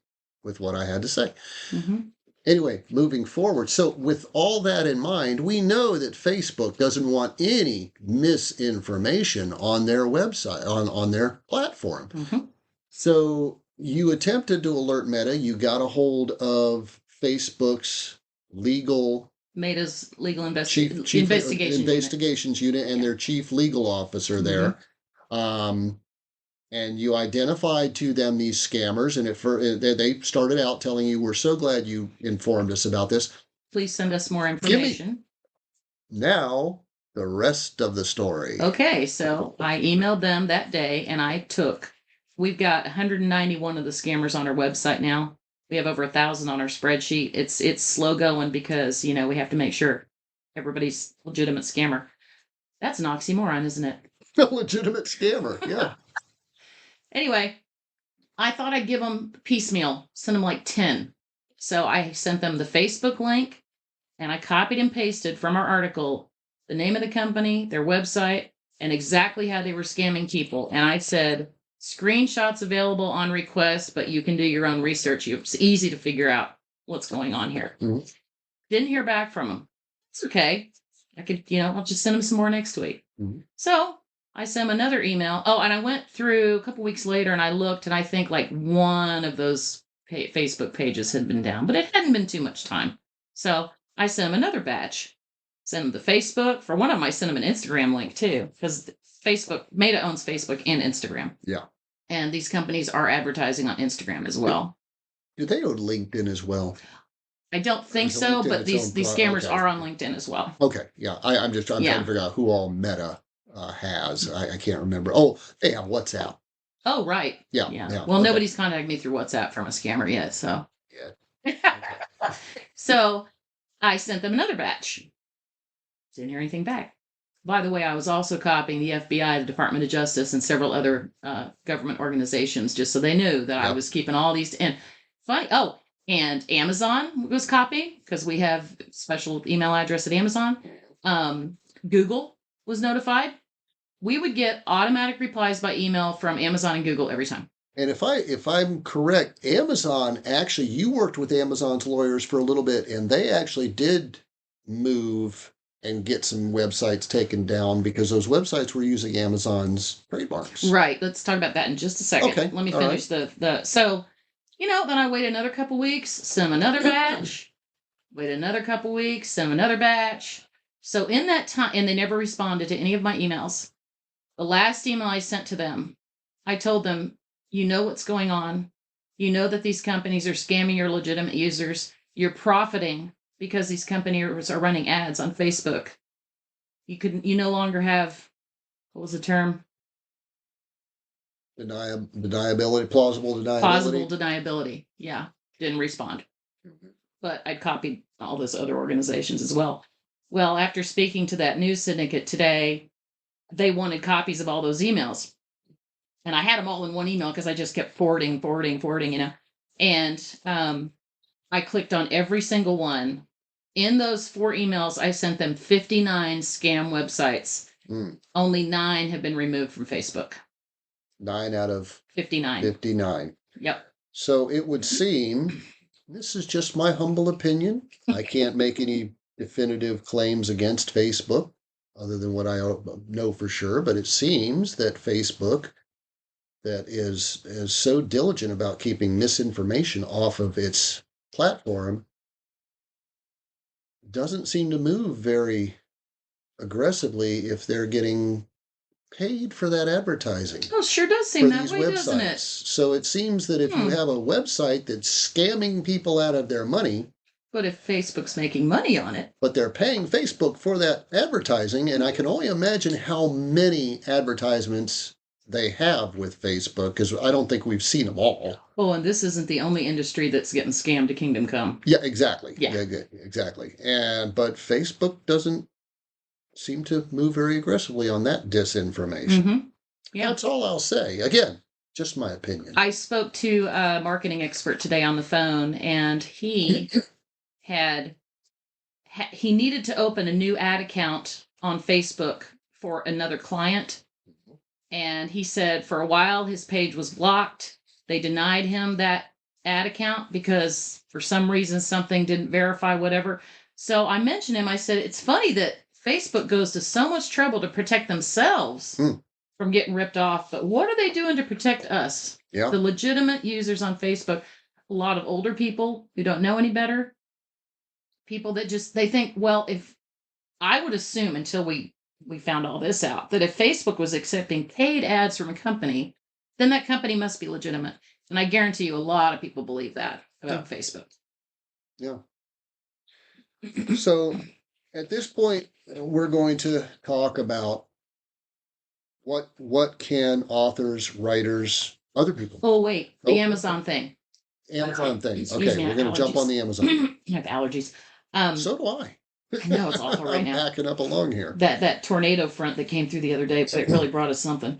Speaker 1: with what I had to say.
Speaker 2: Mm-hmm.
Speaker 1: Anyway, moving forward. So with all that in mind, we know that Facebook doesn't want any misinformation on their website, on their platform.
Speaker 2: Mm-hmm.
Speaker 1: So you attempted to alert Meta. You got a hold of Facebook's
Speaker 2: Meta's legal
Speaker 1: chief
Speaker 2: investigations
Speaker 1: unit and their chief legal officer there. And you identified to them these scammers, and they started out telling you, "We're so glad you informed us about this.
Speaker 2: Please send us more information."
Speaker 1: Now the rest of the story.
Speaker 2: Okay, so I emailed them that day, and we've got 191 of the scammers on our website now. We have over 1,000 on our spreadsheet. It's slow going because we have to make sure everybody's legitimate scammer. That's an oxymoron, isn't it?
Speaker 1: A legitimate scammer, yeah.
Speaker 2: Anyway, I thought I'd give them piecemeal, send them like 10. So I sent them the Facebook link, and I copied and pasted from our article the name of the company, their website, and exactly how they were scamming people. And I said, screenshots available on request, but you can do your own research. It's easy to figure out what's going on here.
Speaker 1: Mm-hmm.
Speaker 2: Didn't hear back from them. It's okay. I could, I'll just send them some more next week.
Speaker 1: Mm-hmm.
Speaker 2: So I sent them another email. Oh, and I went through a couple weeks later and I looked, and I think like one of those Facebook pages had been down, but it hadn't been too much time. So I sent them another batch. Sent them the Facebook. For one of them, I sent them an Instagram link too, because Meta owns Facebook and Instagram.
Speaker 1: Yeah.
Speaker 2: And these companies are advertising on Instagram as well.
Speaker 1: Do they own LinkedIn as well?
Speaker 2: I don't think so, but these scammers are on LinkedIn as well.
Speaker 1: Okay, yeah. I'm trying to figure out who all Meta has. I can't remember. Oh, they have WhatsApp.
Speaker 2: Oh, right.
Speaker 1: Yeah.
Speaker 2: Well, nobody's contacted me through WhatsApp from a scammer yet, so. Yeah. So I sent them another batch. Didn't hear anything back. By the way, I was also copying the FBI, the Department of Justice, and several other government organizations, just so they knew that I was keeping all these. And funny, and Amazon was copying because we have special email address at Amazon. Google was notified. We would get automatic replies by email from Amazon and Google every time.
Speaker 1: And if I'm correct, Amazon actually, you worked with Amazon's lawyers for a little bit, and they actually did move and get some websites taken down because those websites were using Amazon's trademarks.
Speaker 2: Right. Let's talk about that in just a second.
Speaker 1: Okay.
Speaker 2: Let me finish so, then I wait another couple weeks, send another batch, wait another couple weeks, send another batch. So in that time, and they never responded to any of my emails. The last email I sent to them, I told them, you know what's going on. You know that these companies are scamming your legitimate users. You're profiting because these companies are running ads on Facebook. You no longer have, what was the term?
Speaker 1: Deniability, plausible deniability.
Speaker 2: Plausible deniability. Yeah. Didn't respond. Mm-hmm. But I'd copied all those other organizations as well. Well, after speaking to that news syndicate today, they wanted copies of all those emails. And I had them all in one email because I just kept forwarding. And I clicked on every single one. In those 4 emails, I sent them 59 scam websites. Only 9 have been removed from Facebook.
Speaker 1: 9 out of
Speaker 2: 59.
Speaker 1: 59.
Speaker 2: Yep.
Speaker 1: So it would seem, this is just my humble opinion. I can't make any definitive claims against Facebook other than what I know for sure, but it seems that Facebook, that is so diligent about keeping misinformation off of its platform, doesn't seem to move very aggressively if they're getting paid for that advertising.
Speaker 2: Oh, sure does seem that way, doesn't it?
Speaker 1: So it seems that if you have a website that's scamming people out of their money.
Speaker 2: But if Facebook's making money on it.
Speaker 1: But they're paying Facebook for that advertising, and I can only imagine how many advertisements they have with Facebook, because I don't think we've seen them all.
Speaker 2: Oh, and this isn't the only industry that's getting scammed to kingdom come.
Speaker 1: Yeah, exactly.
Speaker 2: Yeah,
Speaker 1: exactly. But Facebook doesn't seem to move very aggressively on that disinformation.
Speaker 2: Mm-hmm. Yeah.
Speaker 1: That's all I'll say. Again, just my opinion.
Speaker 2: I spoke to a marketing expert today on the phone, and he he needed to open a new ad account on Facebook for another client. And he said for a while his page was blocked. They denied him that ad account because for some reason something didn't verify whatever. So I mentioned him. I said, it's funny that Facebook goes to so much trouble to protect themselves from getting ripped off, but what are they doing to protect us?
Speaker 1: Yeah.
Speaker 2: The legitimate users on Facebook, a lot of older people who don't know any better, people that just, they think, well, if I would assume until we found all this out, that if Facebook was accepting paid ads from a company, then that company must be legitimate. And I guarantee you a lot of people believe that about Facebook.
Speaker 1: Yeah. So at this point, we're going to talk about what can authors, writers, other people.
Speaker 2: Oh, wait, the Amazon thing.
Speaker 1: Amazon thing.
Speaker 2: Excuse
Speaker 1: Okay,
Speaker 2: me,
Speaker 1: we're going to jump on the Amazon.
Speaker 2: I have allergies.
Speaker 1: So do I.
Speaker 2: I know it's awful right now.
Speaker 1: I'm backing up along here.
Speaker 2: That tornado front that came through the other day, but it really brought us something.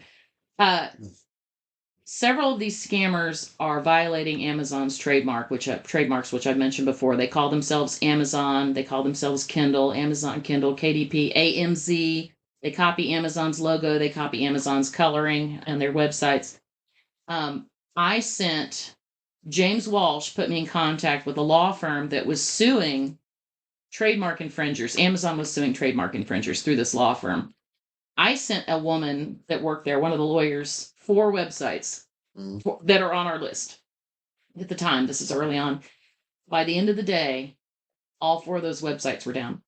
Speaker 2: Several of these scammers are violating Amazon's trademarks, which I've mentioned before. They call themselves Amazon. They call themselves Kindle, Amazon Kindle, KDP, AMZ. They copy Amazon's logo. They copy Amazon's coloring and their websites. I sent James Walsh put me in contact with a law firm that was suing trademark infringers. Amazon was suing trademark infringers through this law firm. I sent a woman that worked there, one of the lawyers, 4 websites that are on our list at the time. This is early on. By the end of the day, all 4 of those websites were down.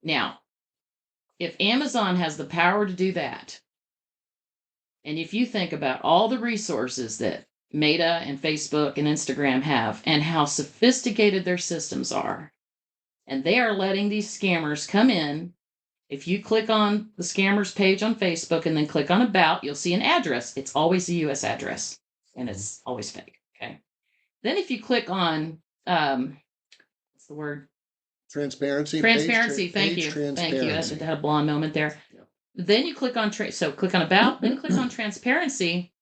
Speaker 2: Now, if Amazon has the power to do that, and if you think about all the resources that Meta and Facebook and Instagram have and how sophisticated their systems are, and they are letting these scammers come in. If you click on the scammers page on Facebook and then click on About, you'll see an address. It's always a U.S. address, and it's always fake. Okay. Then if you click on, what's the word?
Speaker 1: Transparency.
Speaker 2: Transparency. Thank you.
Speaker 1: Transparency.
Speaker 2: Thank you. I had a blonde moment there. Yeah. Then you click on so click on About, then click on Transparency.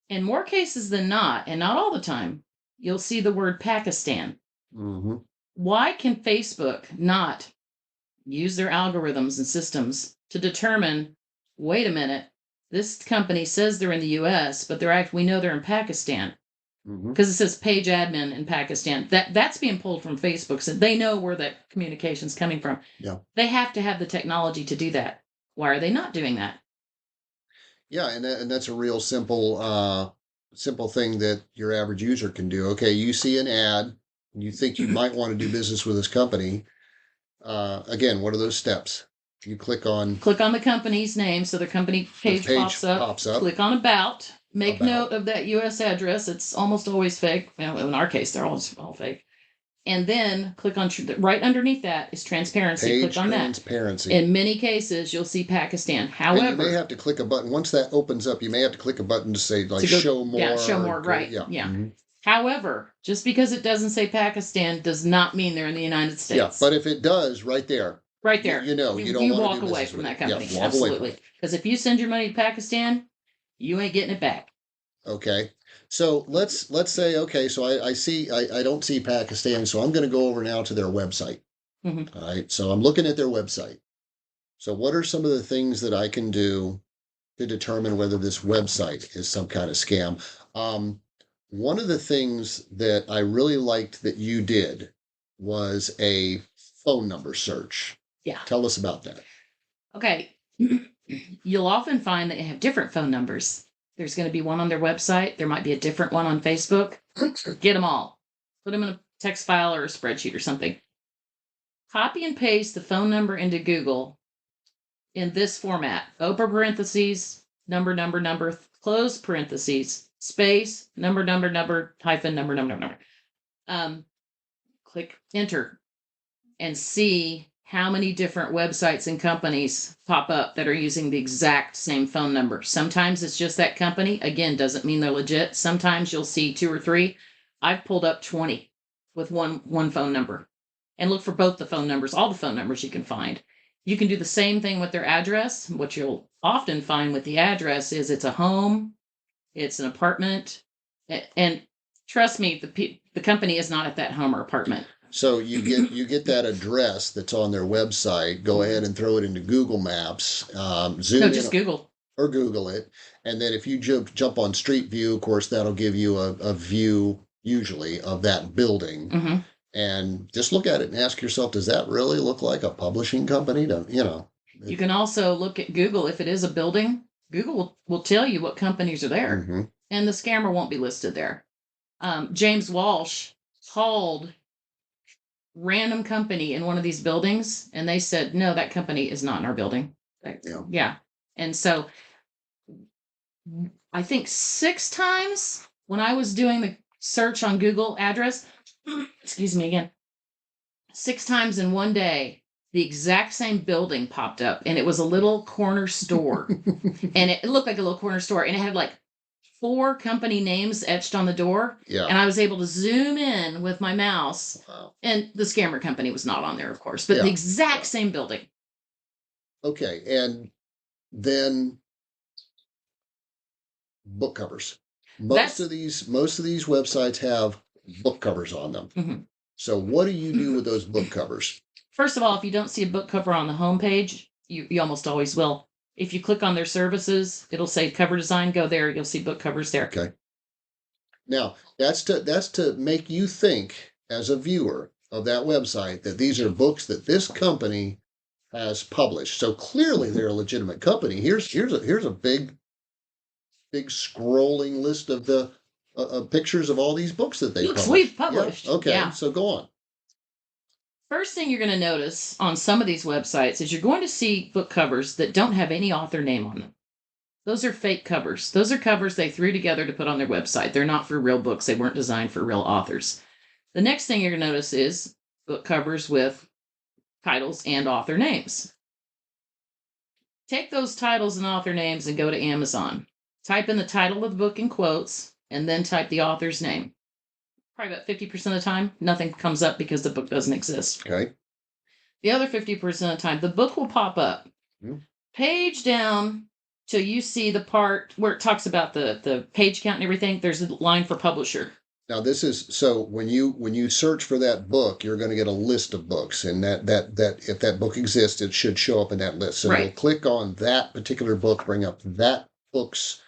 Speaker 2: In more cases than not, and not all the time, you'll see the word Pakistan.
Speaker 1: Mm-hmm.
Speaker 2: Why can Facebook not use their algorithms and systems to determine, wait a minute, this company says they're in the US, but we know they're in Pakistan. Because it says page admin in Pakistan. That's being pulled from Facebook, so they know where that communication's coming from.
Speaker 1: Yeah.
Speaker 2: They have to have the technology to do that. Why are they not doing that?
Speaker 1: Yeah, and that's a real simple thing that your average user can do. Okay, you see an ad, and you think you might want to do business with this company. Again, what are those steps? You click on
Speaker 2: the company's name, so their company page pops up. Click on About. Make note of that U.S. address. It's almost always fake. Well, in our case, they're all fake. And then click on right underneath that is Transparency.
Speaker 1: Page
Speaker 2: click on
Speaker 1: Transparency.
Speaker 2: That. In many cases, you'll see Pakistan. However,
Speaker 1: and you may have to click a button. Once that opens up, you may have to click a button to say show more.
Speaker 2: Yeah, show more. Right. Yeah. Mm-hmm. However, just because it doesn't say Pakistan does not mean they're in the United States.
Speaker 1: Yeah, but if it does, right there,
Speaker 2: you don't
Speaker 1: you
Speaker 2: walk away from that company. Yeah, absolutely. Because if you send your money to Pakistan, you ain't getting it back.
Speaker 1: Okay. So let's say, okay, so I don't see Pakistan, so I'm going to go over now to their website. Mm-hmm. All right. So I'm looking at their website. So what are some of the things that I can do to determine whether this website is some kind of scam? One of the things that I really liked that you did was a phone number search.
Speaker 2: Yeah.
Speaker 1: Tell us about that.
Speaker 2: Okay. You'll often find that you have different phone numbers. There's going to be one on their website. There might be a different one on Facebook. Get them all. Put them in a text file or a spreadsheet or something. Copy and paste the phone number into Google in this format. Open parentheses, number, close parentheses, space, number, hyphen, number. Click enter and see how many different websites and companies pop up that are using the exact same phone number. Sometimes it's just that company. Again, doesn't mean they're legit. Sometimes you'll see 2 or 3. I've pulled up 20 with one phone number. And look for both the phone numbers, all the phone numbers you can find. You can do the same thing with their address. What you'll often find with the address is it's a home, it's an apartment, and trust me, the company is not at that home or apartment.
Speaker 1: So you get that address that's on their website. Go ahead and throw it into Google Maps. Zoom
Speaker 2: no, just Google.
Speaker 1: Or Google it. And then if you jump on Street View, of course, that'll give you a view, usually, of that building.
Speaker 2: Mm-hmm.
Speaker 1: And just look at it and ask yourself, does that really look like a publishing company?
Speaker 2: You can also look at Google. If it is a building, Google will tell you what companies are there,
Speaker 1: Mm-hmm.
Speaker 2: and the scammer won't be listed there. James Walsh called random company in one of these buildings, and they said, no, that company is not in our building. Yeah. And so I think 6 times when I was doing the search on Google address, excuse me again, 6 times in one day, the exact same building popped up, and it was a little corner store. And it looked like a little corner store, and it had like 4 company names etched on the door.
Speaker 1: Yeah.
Speaker 2: And I was able to zoom in with my mouse.
Speaker 1: Wow.
Speaker 2: And the scammer company was not on there, of course, but the exact same building.
Speaker 1: Okay. And then book covers. Most of these websites have book covers on them.
Speaker 2: Mm-hmm.
Speaker 1: So what do you do with those book covers?
Speaker 2: First of all, if you don't see a book cover on the homepage, you almost always will. If you click on their services, it'll say cover design. Go there, you'll see book covers there.
Speaker 1: Okay. Now that's to make you think as a viewer of that website that these are books that this company has published. So clearly they're a legitimate company. Here's a big scrolling list of the pictures of all these books that they published.
Speaker 2: We've published.
Speaker 1: Yeah. Okay.
Speaker 2: Yeah.
Speaker 1: So go on.
Speaker 2: First thing you're going to notice on some of these websites is you're going to see book covers that don't have any author name on them. Those are fake covers. Those are covers they threw together to put on their website. They're not for real books. They weren't designed for real authors. The next thing you're going to notice is book covers with titles and author names. Take those titles and author names and go to Amazon. Type in the title of the book in quotes and then type the author's name. Probably about 50% of the time, nothing comes up because the book doesn't exist.
Speaker 1: Okay.
Speaker 2: The other 50% of the time, the book will pop up.
Speaker 1: Mm-hmm.
Speaker 2: Page down till you see the part where it talks about the page count and everything. There's a line for publisher.
Speaker 1: Now this is so when you search for that book, you're going to get a list of books, and that if that book exists, it should show up in that list. So you'll click on that particular book, bring up that book's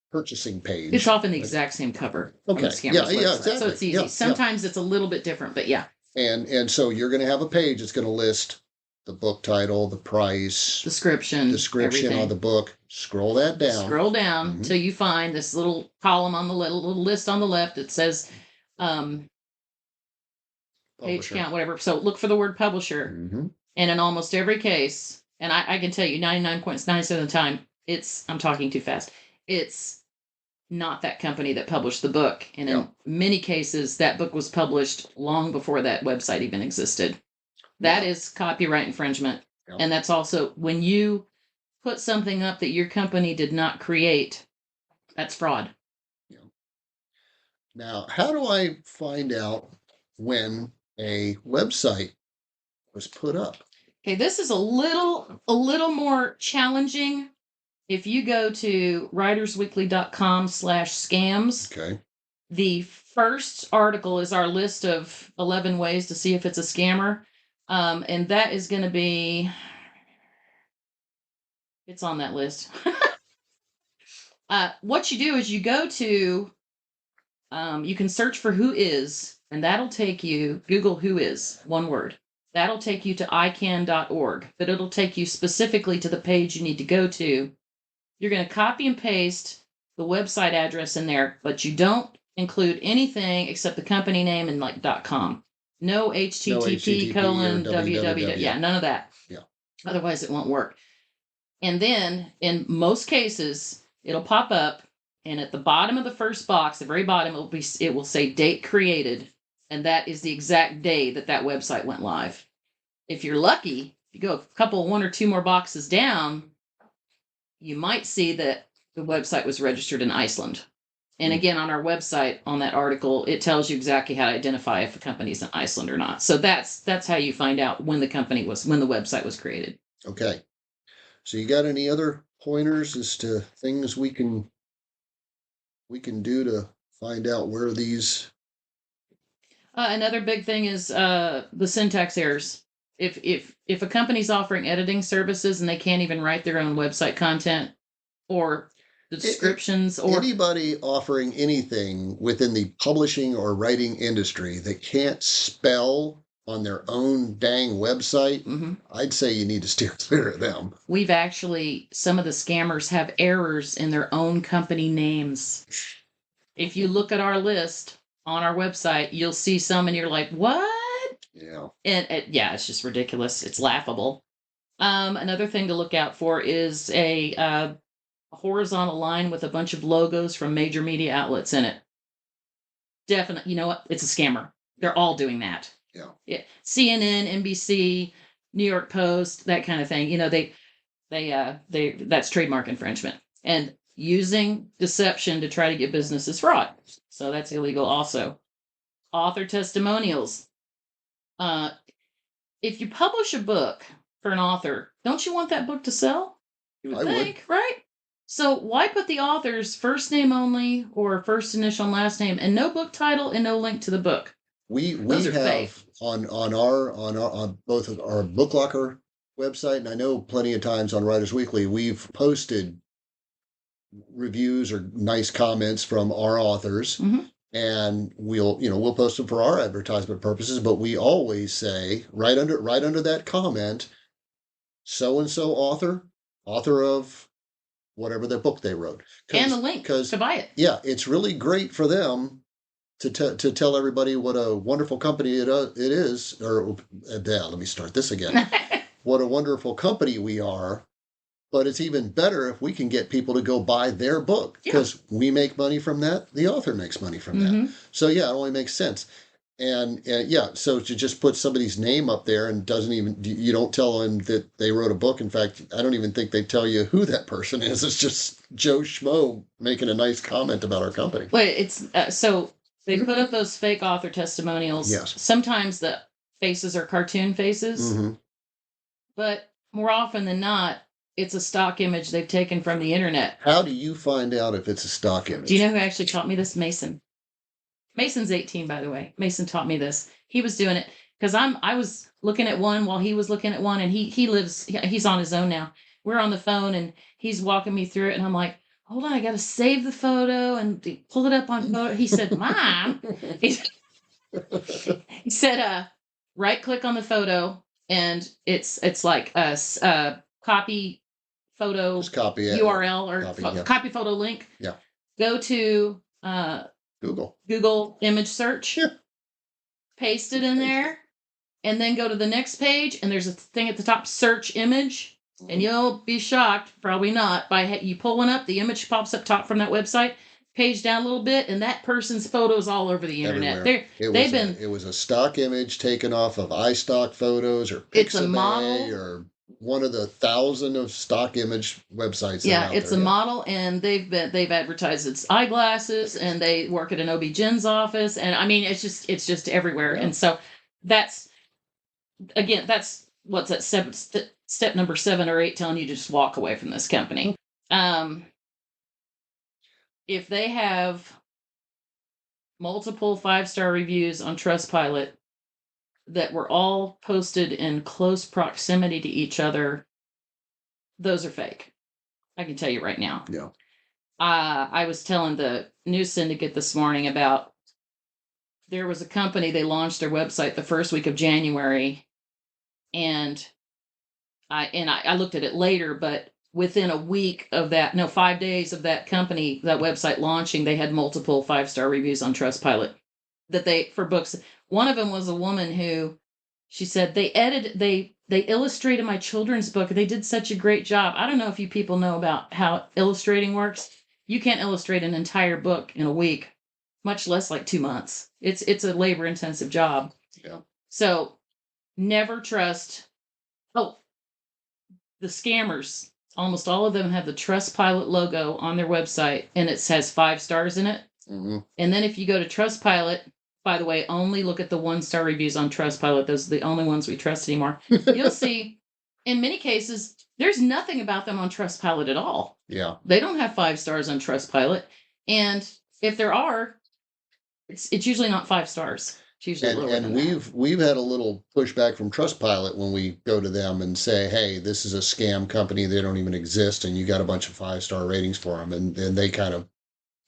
Speaker 1: purchasing page.
Speaker 2: It's often the exact same cover.
Speaker 1: Okay.
Speaker 2: Yeah, exactly. So it's easy.
Speaker 1: Yeah,
Speaker 2: Sometimes it's a little bit different, but yeah.
Speaker 1: And so you're going to have a page that's going to list the book title, the price,
Speaker 2: description
Speaker 1: everything. On the book. Scroll that down.
Speaker 2: Scroll down until you find this little column on the little list on the left that says page count, whatever. So look for the word publisher. Mm-hmm. And in almost every case, and I can tell you 99.97% of the time, I'm talking too fast. It's not that company that published the book. And in many cases, that book was published long before that website even existed. That is copyright infringement. Yeah. And that's also when you put something up that your company did not create, that's fraud.
Speaker 1: Yeah. Now, how do I find out when a website was put up?
Speaker 2: Okay, this is a little more challenging. If you go to WritersWeekly.com/scams,
Speaker 1: okay,
Speaker 2: the first article is our list of 11 ways to see if it's a scammer. And that is going to be, it's on that list. What you do is you go to, you can search for who is, and that'll take you, Google who is, one word. That'll take you to ican.org, but it'll take you specifically to the page you need to go to. You're going to copy and paste the website address in there, but you don't include anything except the company name and like .com. No HTTP www. Yeah, none of that.
Speaker 1: Yeah.
Speaker 2: Otherwise, it won't work. And then, in most cases, it'll pop up, and at the bottom of the first box, the very bottom, it will say date created, and that is the exact day that website went live. If you're lucky, if you go one or two more boxes down, you might see that the website was registered in Iceland. And again, on our website, on that article, it tells you exactly how to identify if a company's in Iceland or not. So that's how you find out when the website was created.
Speaker 1: Okay. So you got any other pointers as to things we can do to find out where these?
Speaker 2: Another big thing is the syntax errors. If a company's offering editing services and they can't even write their own website content, or the descriptions, or
Speaker 1: anybody offering anything within the publishing or writing industry that can't spell on their own dang website, I'd say you need to steer clear of them.
Speaker 2: We've actually, some of the scammers have errors in their own company names. If you look at our list on our website, you'll see some and you're like, what?
Speaker 1: Yeah.
Speaker 2: And yeah, it's just ridiculous. It's laughable. Another thing to look out for is a horizontal line with a bunch of logos from major media outlets in it. Definitely, you know what? It's a scammer. They're all doing that. Yeah. CNN, NBC, New York Post, that kind of thing. You know, they that's trademark infringement. And using deception to try to get business is fraud. So that's illegal also. Author testimonials. If you publish a book for an author, don't you want that book to sell? You would think, right? So why put the author's first name only or first initial and last name and no book title and no link to the book?
Speaker 1: We have fake. on both of our Book Locker website, and I know plenty of times on Writers Weekly, we've posted reviews or nice comments from our authors, and we'll post them for our advertisement purposes, but we always say right under that comment, so and so author of whatever their book they wrote,
Speaker 2: and the link to buy it.
Speaker 1: Yeah, it's really great for them to tell everybody what a wonderful company it is, or let me start this again. What a wonderful company we are. But it's even better if we can get people to go buy their book, because we make money from that. The author makes money from that. So yeah, it only makes sense. And yeah, so to just put somebody's name up there and you don't tell them that they wrote a book. In fact, I don't even think they tell you who that person is. It's just Joe Schmo making a nice comment about our company.
Speaker 2: Well, it's so they put up those fake author testimonials.
Speaker 1: Yes.
Speaker 2: Sometimes the faces are cartoon faces, but more often than not, it's a stock image they've taken from the internet.
Speaker 1: How do you find out if it's a stock image?
Speaker 2: Do you know who actually taught me this? Mason. Mason's 18, by the way. Mason taught me this. He was doing it because I was looking at one while he was looking at one, and he's on his own now. We're on the phone and he's walking me through it, and I'm like, hold on, I got to save the photo and pull it up on photo. He said, Mom, he said, right click on the photo, and it's like a copy photo URL or copy photo link.
Speaker 1: Yeah.
Speaker 2: Go to Google image search.
Speaker 1: Yeah.
Speaker 2: Paste it in there, and then go to the next page, and there's a thing at the top, search image, and you'll be shocked, probably not, you pull one up, the image pops up top from that website, page down a little bit, and that person's photos all over the internet.
Speaker 1: It was a stock image taken off of iStock Photos or Pixabay or one of the 1,000 of stock imch websites.
Speaker 2: Yeah, it's a model, and they've advertised its eyeglasses, and they work at an OB-GYN's office, and I mean it's just everywhere. Yeah. And so that's what's that step number 7 or 8 telling you to just walk away from this company. If they have multiple 5-star reviews on Trustpilot that were all posted in close proximity to each other, those are fake. I can tell you right now.
Speaker 1: Yeah.
Speaker 2: I was telling the news syndicate this morning about there was a company, they launched their website the first week of January, and I looked at it later, but within a week of that, 5 days of that company, that website launching, they had multiple 5-star reviews on Trustpilot for books. One of them was a woman who, she said, they illustrated my children's book. They did such a great job. I don't know if you people know about how illustrating works. You can't illustrate an entire book in a week, much less like 2 months. It's a labor-intensive job.
Speaker 1: Yeah.
Speaker 2: So never trust. Oh, the scammers, almost all of them have the Trustpilot logo on their website, and it has 5 stars in it. And then if you go to Trustpilot, by the way, only look at the 1-star reviews on Trustpilot. Those are the only ones we trust anymore. You'll see, in many cases, there's nothing about them on Trustpilot at all.
Speaker 1: Yeah.
Speaker 2: They don't have 5 stars on Trustpilot. And if there are, it's usually not 5 stars. It's usually lower
Speaker 1: And
Speaker 2: than that.
Speaker 1: we've had a little pushback from Trustpilot when we go to them and say, hey, this is a scam company. They don't even exist, and you got a bunch of 5-star ratings for them. And they kind of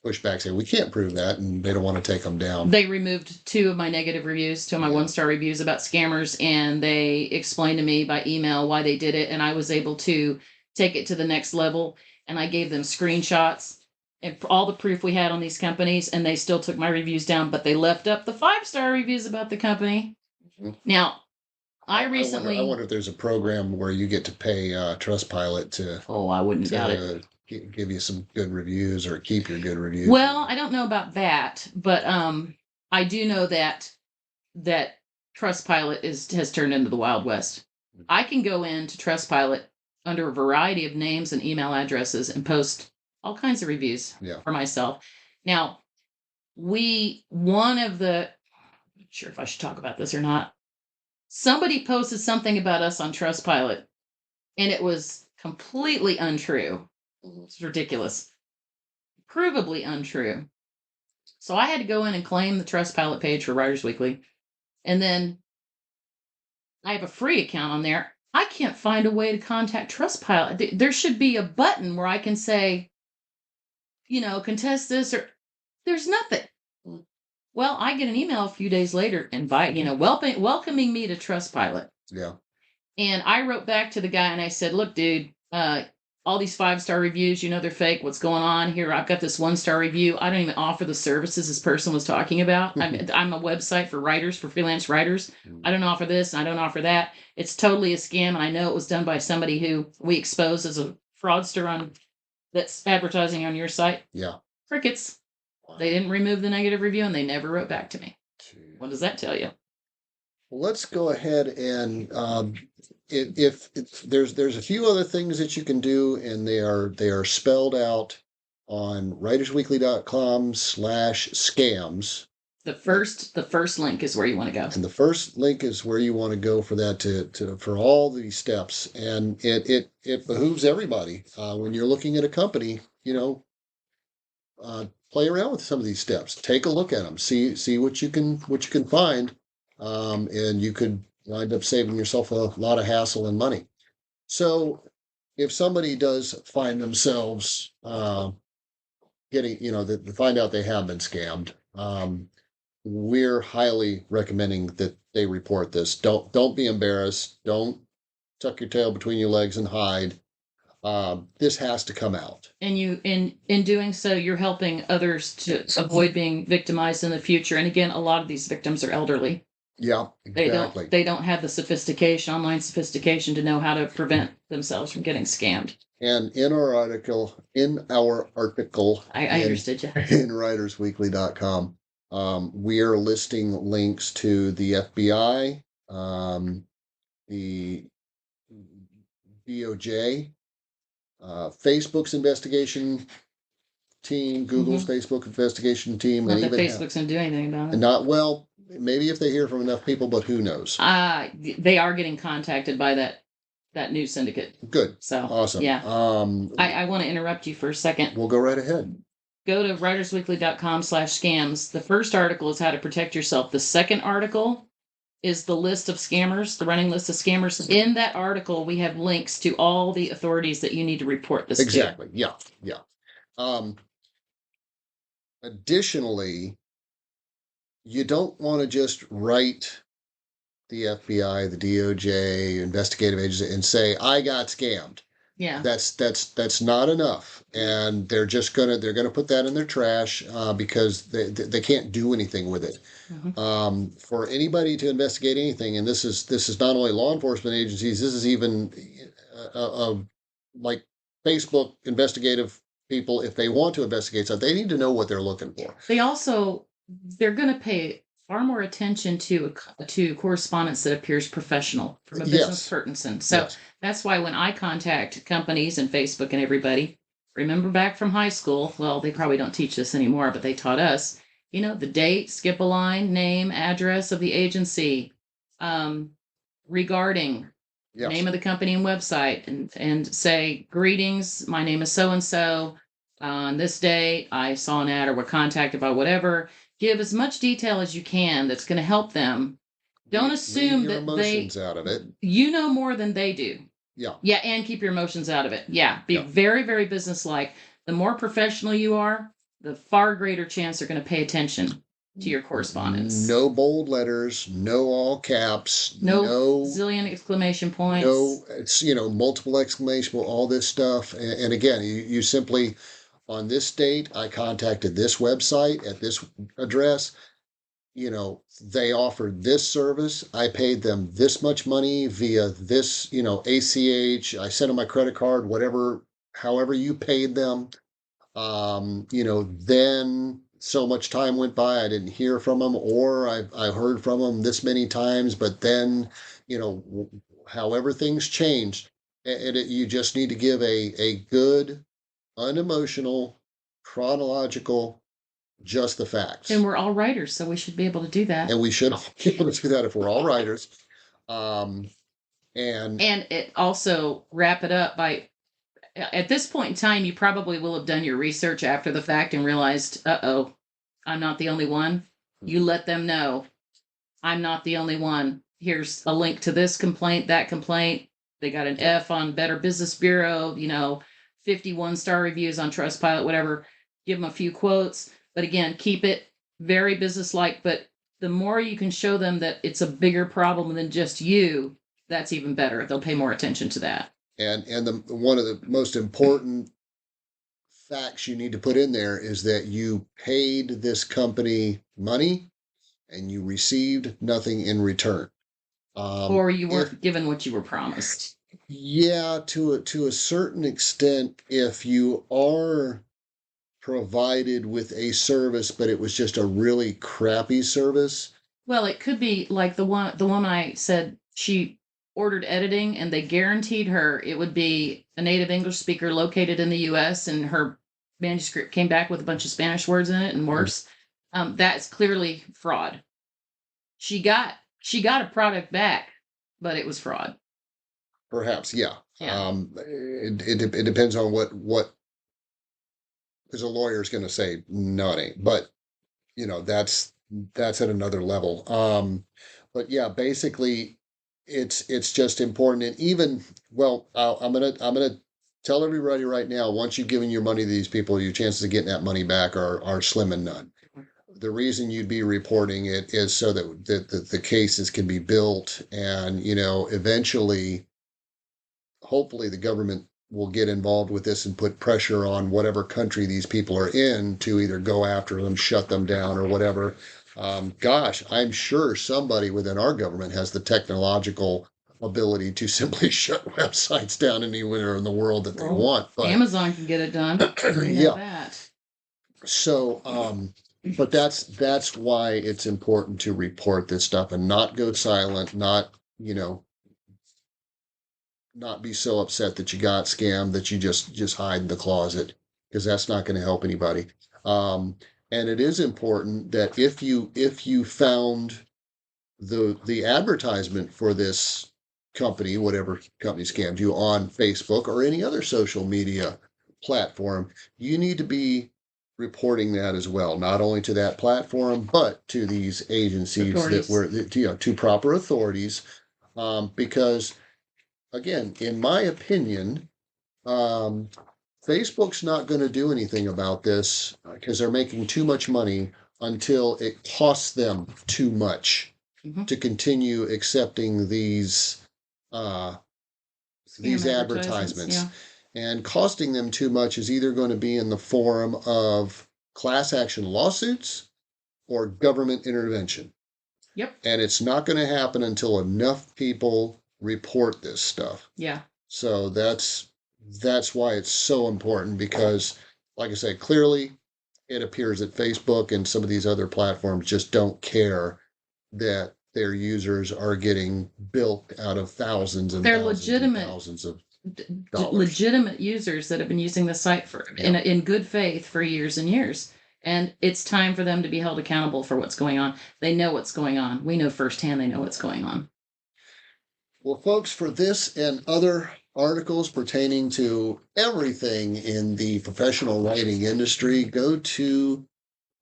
Speaker 1: push back, say, we can't prove that, and they don't want to take them down.
Speaker 2: They removed 2 of my negative reviews, 2 of my 1-star reviews about scammers, and they explained to me by email why they did it, and I was able to take it to the next level, and I gave them screenshots and all the proof we had on these companies, and they still took my reviews down, but they left up the 5-star reviews about the company.
Speaker 1: Mhm.
Speaker 2: Now, I recently...
Speaker 1: I wonder if there's a program where you get to pay Trustpilot to...
Speaker 2: Oh, I wouldn't doubt it.
Speaker 1: Give you some good reviews or keep your good reviews.
Speaker 2: Well, I don't know about that, but I do know that Trustpilot has turned into the Wild West. I can go into Trustpilot under a variety of names and email addresses and post all kinds of reviews for myself. Now, I'm not sure if I should talk about this or not. Somebody posted something about us on Trustpilot, and it was completely untrue. It's ridiculous. Provably untrue. So I had to go in and claim the Trustpilot page for Writers Weekly. And then I have a free account on there. I can't find a way to contact Trustpilot. There should be a button where I can say, contest this, or there's nothing. Well, I get an email a few days later welcoming me to Trustpilot.
Speaker 1: Yeah.
Speaker 2: And I wrote back to the guy and I said, look, dude, all these 5-star reviews, they're fake. What's going on here? I've got this 1-star review. I don't even offer the services this person was talking about. I'm a website for writers, for freelance writers. I don't offer this and I don't offer that. It's totally a scam. And I know it was done by somebody who we exposed as a fraudster that's advertising on your site.
Speaker 1: Yeah.
Speaker 2: Crickets. Wow. They didn't remove the negative review and they never wrote back to me.
Speaker 1: Jeez.
Speaker 2: What does that tell you?
Speaker 1: Well, let's go ahead and if there's a few other things that you can do, and they are spelled out on writersweekly.com/scams.
Speaker 2: The first link is where you want to go.
Speaker 1: And the first link is where you want to go for that for all these steps. And it behooves everybody when you're looking at a company, play around with some of these steps. Take a look at them. See what you can find. And you could wind up saving yourself a lot of hassle and money. So if somebody does find themselves getting, they find out they have been scammed, we're highly recommending that they report this. Don't be embarrassed. Don't tuck your tail between your legs and hide. This has to come out. And
Speaker 2: in doing so, you're helping others to avoid being victimized in the future. And again, a lot of these victims are elderly.
Speaker 1: Yeah, exactly.
Speaker 2: They don't have the online sophistication to know how to prevent themselves from getting scammed.
Speaker 1: And in our article,
Speaker 2: I understood you.
Speaker 1: In WritersWeekly.com, we are listing links to the FBI, the DOJ, Facebook's investigation team, Google's Facebook investigation team.
Speaker 2: Not that Facebook's going to do anything about it.
Speaker 1: And maybe if they hear from enough people, but who knows?
Speaker 2: They are getting contacted by that news syndicate.
Speaker 1: Good.
Speaker 2: So
Speaker 1: awesome.
Speaker 2: Yeah. I want to interrupt you for a second.
Speaker 1: We'll go right ahead.
Speaker 2: Go to writersweekly.com/scams. The first article is how to protect yourself. The second article is the list of scammers, the running list of scammers. In that article, we have links to all the authorities that you need to report this
Speaker 1: exactly.
Speaker 2: to.
Speaker 1: Exactly. Yeah. Additionally, you don't want to just write the FBI, the DOJ, investigative agency, and say, I got scammed.
Speaker 2: Yeah.
Speaker 1: That's not enough. And they're gonna put that in their trash because they can't do anything with it. Mm-hmm. For anybody to investigate anything, and this is not only law enforcement agencies, this is even like Facebook investigative people. If they want to investigate something, they need to know what they're looking for.
Speaker 2: They're going to pay far more attention to correspondence that appears professional from a business person. So that's why when I contact companies and Facebook and everybody, remember back from high school, well, they probably don't teach this anymore, but they taught us, the date, skip a line, name, address of the agency, regarding name of the company and website, and say, greetings, my name is so-and-so. On this day, I saw an ad or were contacted by whatever. Give as much detail as you can that's going to help them. Don't assume
Speaker 1: your
Speaker 2: that
Speaker 1: emotions out of it.
Speaker 2: You know more than they do.
Speaker 1: Yeah.
Speaker 2: Yeah, and keep your emotions out of it. Yeah, be
Speaker 1: Yeah.
Speaker 2: very, very businesslike. The more professional you are, the far greater chance they're going to pay attention to your correspondence.
Speaker 1: No bold letters, no all caps,
Speaker 2: no zillion exclamation points.
Speaker 1: No, it's, multiple exclamation, all this stuff. And again, you simply, on this date, I contacted this website at this address. They offered this service. I paid them this much money via this, ACH. I sent them my credit card, whatever, however you paid them. Then so much time went by, I didn't hear from them, or I heard from them this many times, but then, however things changed, you just need to give a good, unemotional, chronological, just the facts.
Speaker 2: And we're all writers, so we should be able to do that.
Speaker 1: And we should be able to do that if we're all writers. And
Speaker 2: it also wrap it up by, at this point in time, you probably will have done your research after the fact and realized, I'm not the only one. You let them know, I'm not the only one. Here's a link to this complaint, that complaint. They got an F on Better Business Bureau, 51-star reviews on Trustpilot, whatever. Give them a few quotes. But again, keep it very businesslike. But the more you can show them that it's a bigger problem than just you, that's even better. They'll pay more attention to that.
Speaker 1: And one of the most important facts you need to put in there is that you paid this company money and you received nothing in return.
Speaker 2: Or you weren't given what you were promised.
Speaker 1: Yeah, to a certain extent, if you are provided with a service, but it was just a really crappy service.
Speaker 2: Well, it could be like the woman I said, she ordered editing and they guaranteed her it would be a native English speaker located in the US, and her manuscript came back with a bunch of Spanish words in it and worse. That's clearly fraud. She got a product back, but it was fraud.
Speaker 1: Perhaps, yeah. It depends on what because a lawyer is going to say no, it ain't. But that's at another level. But yeah, basically, it's just important. And even I'm gonna tell everybody right now. Once you've given your money to these people, your chances of getting that money back are slim and none. The reason you'd be reporting it is so that the cases can be built, and eventually, hopefully, the government will get involved with this and put pressure on whatever country these people are in to either go after them, shut them down, or whatever. I'm sure somebody within our government has the technological ability to simply shut websites down anywhere in the world that they want. But
Speaker 2: Amazon can get it done.
Speaker 1: Yeah.
Speaker 2: That.
Speaker 1: So, but that's why it's important to report this stuff and not go silent, not be so upset that you got scammed that you just hide in the closet, because that's not going to help anybody. And it is important that if you found the advertisement for this company, whatever company scammed you, on Facebook or any other social media platform, you need to be reporting that as well, not only to that platform, but to these agencies to proper authorities, because again, in my opinion, Facebook's not going to do anything about this because they're making too much money until it costs them too much to continue accepting these advertisements.
Speaker 2: Yeah.
Speaker 1: And costing them too much is either going to be in the form of class action lawsuits or government intervention.
Speaker 2: Yep.
Speaker 1: And it's not going to happen until enough people report this stuff.
Speaker 2: Yeah.
Speaker 1: So that's why it's so important, because, like I said, clearly it appears that Facebook and some of these other platforms just don't care that their users are getting bilked out of thousands and thousands of dollars.
Speaker 2: Legitimate users that have been using the site in good faith for years and years. And it's time for them to be held accountable for what's going on. They know what's going on. We know firsthand they know what's going on.
Speaker 1: Well, folks, for this and other articles pertaining to everything in the professional writing industry, go to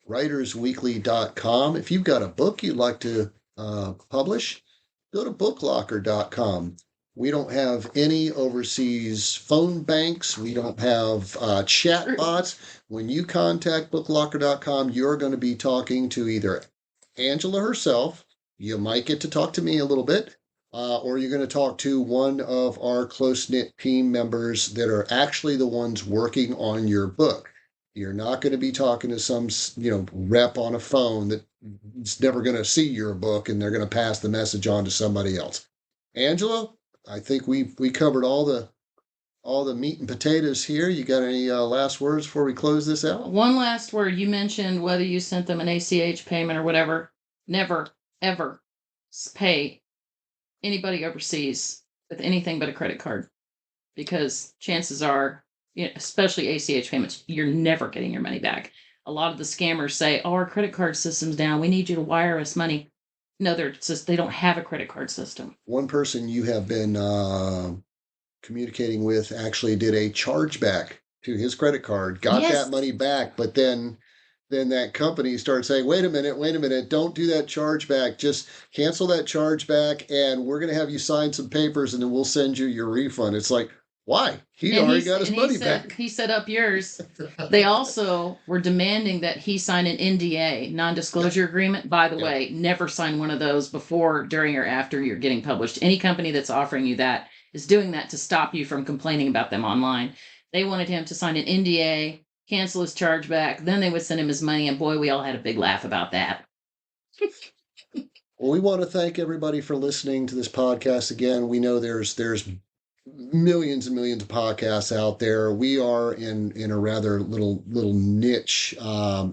Speaker 1: WritersWeekly.com. If you've got a book you'd like to publish, go to BookLocker.com. We don't have any overseas phone banks. We don't have chat bots. When you contact BookLocker.com, you're going to be talking to either Angela herself. You might get to talk to me a little bit, or you're going to talk to one of our close-knit team members that are actually the ones working on your book. You're not going to be talking to some, rep on a phone that's never going to see your book and they're going to pass the message on to somebody else. Angela, I think we covered all the meat and potatoes here. You got any last words before we close this out?
Speaker 2: One last word. You mentioned whether you sent them an ACH payment or whatever. Never, ever pay anybody overseas with anything but a credit card, because chances are, especially ACH payments, you're never getting your money back. A lot of the scammers say, "Oh, our credit card system's down. We need you to wire us money." No, they don't have a credit card system.
Speaker 1: One person you have been communicating with actually did a chargeback to his credit card, got that money back, but then that company started saying, wait a minute, don't do that chargeback. Just cancel that chargeback and we're going to have you sign some papers and then we'll send you your refund. It's like, why? He already got his money back.
Speaker 2: He set up yours. They also were demanding that he sign an NDA, non-disclosure agreement. By the way, never sign one of those before, during, or after you're getting published. Any company that's offering you that is doing that to stop you from complaining about them online. They wanted him to sign an NDA, cancel his chargeback, then they would send him his money, and boy, we all had a big laugh about that.
Speaker 1: Well, we want to thank everybody for listening to this podcast again. We know there's millions and millions of podcasts out there. We are in a rather little niche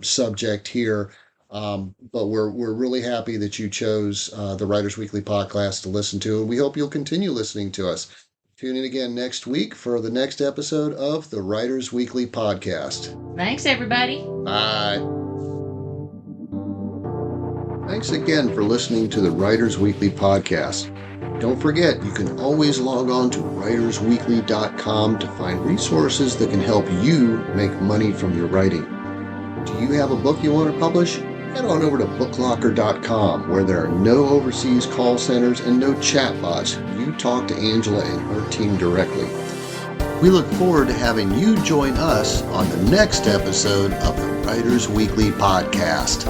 Speaker 1: subject here, but we're really happy that you chose the Writers Weekly podcast to listen to, and we hope you'll continue listening to us. Tune in again next week for the next episode of the Writers Weekly podcast.
Speaker 2: Thanks, everybody.
Speaker 1: Bye. Thanks again for listening to the Writers Weekly podcast. Don't forget, you can always log on to WritersWeekly.com to find resources that can help you make money from your writing. Do you have a book you want to publish? Head on over to BookLocker.com, where there are no overseas call centers and no chatbots. You talk to Angela and her team directly. We look forward to having you join us on the next episode of the Writers Weekly podcast.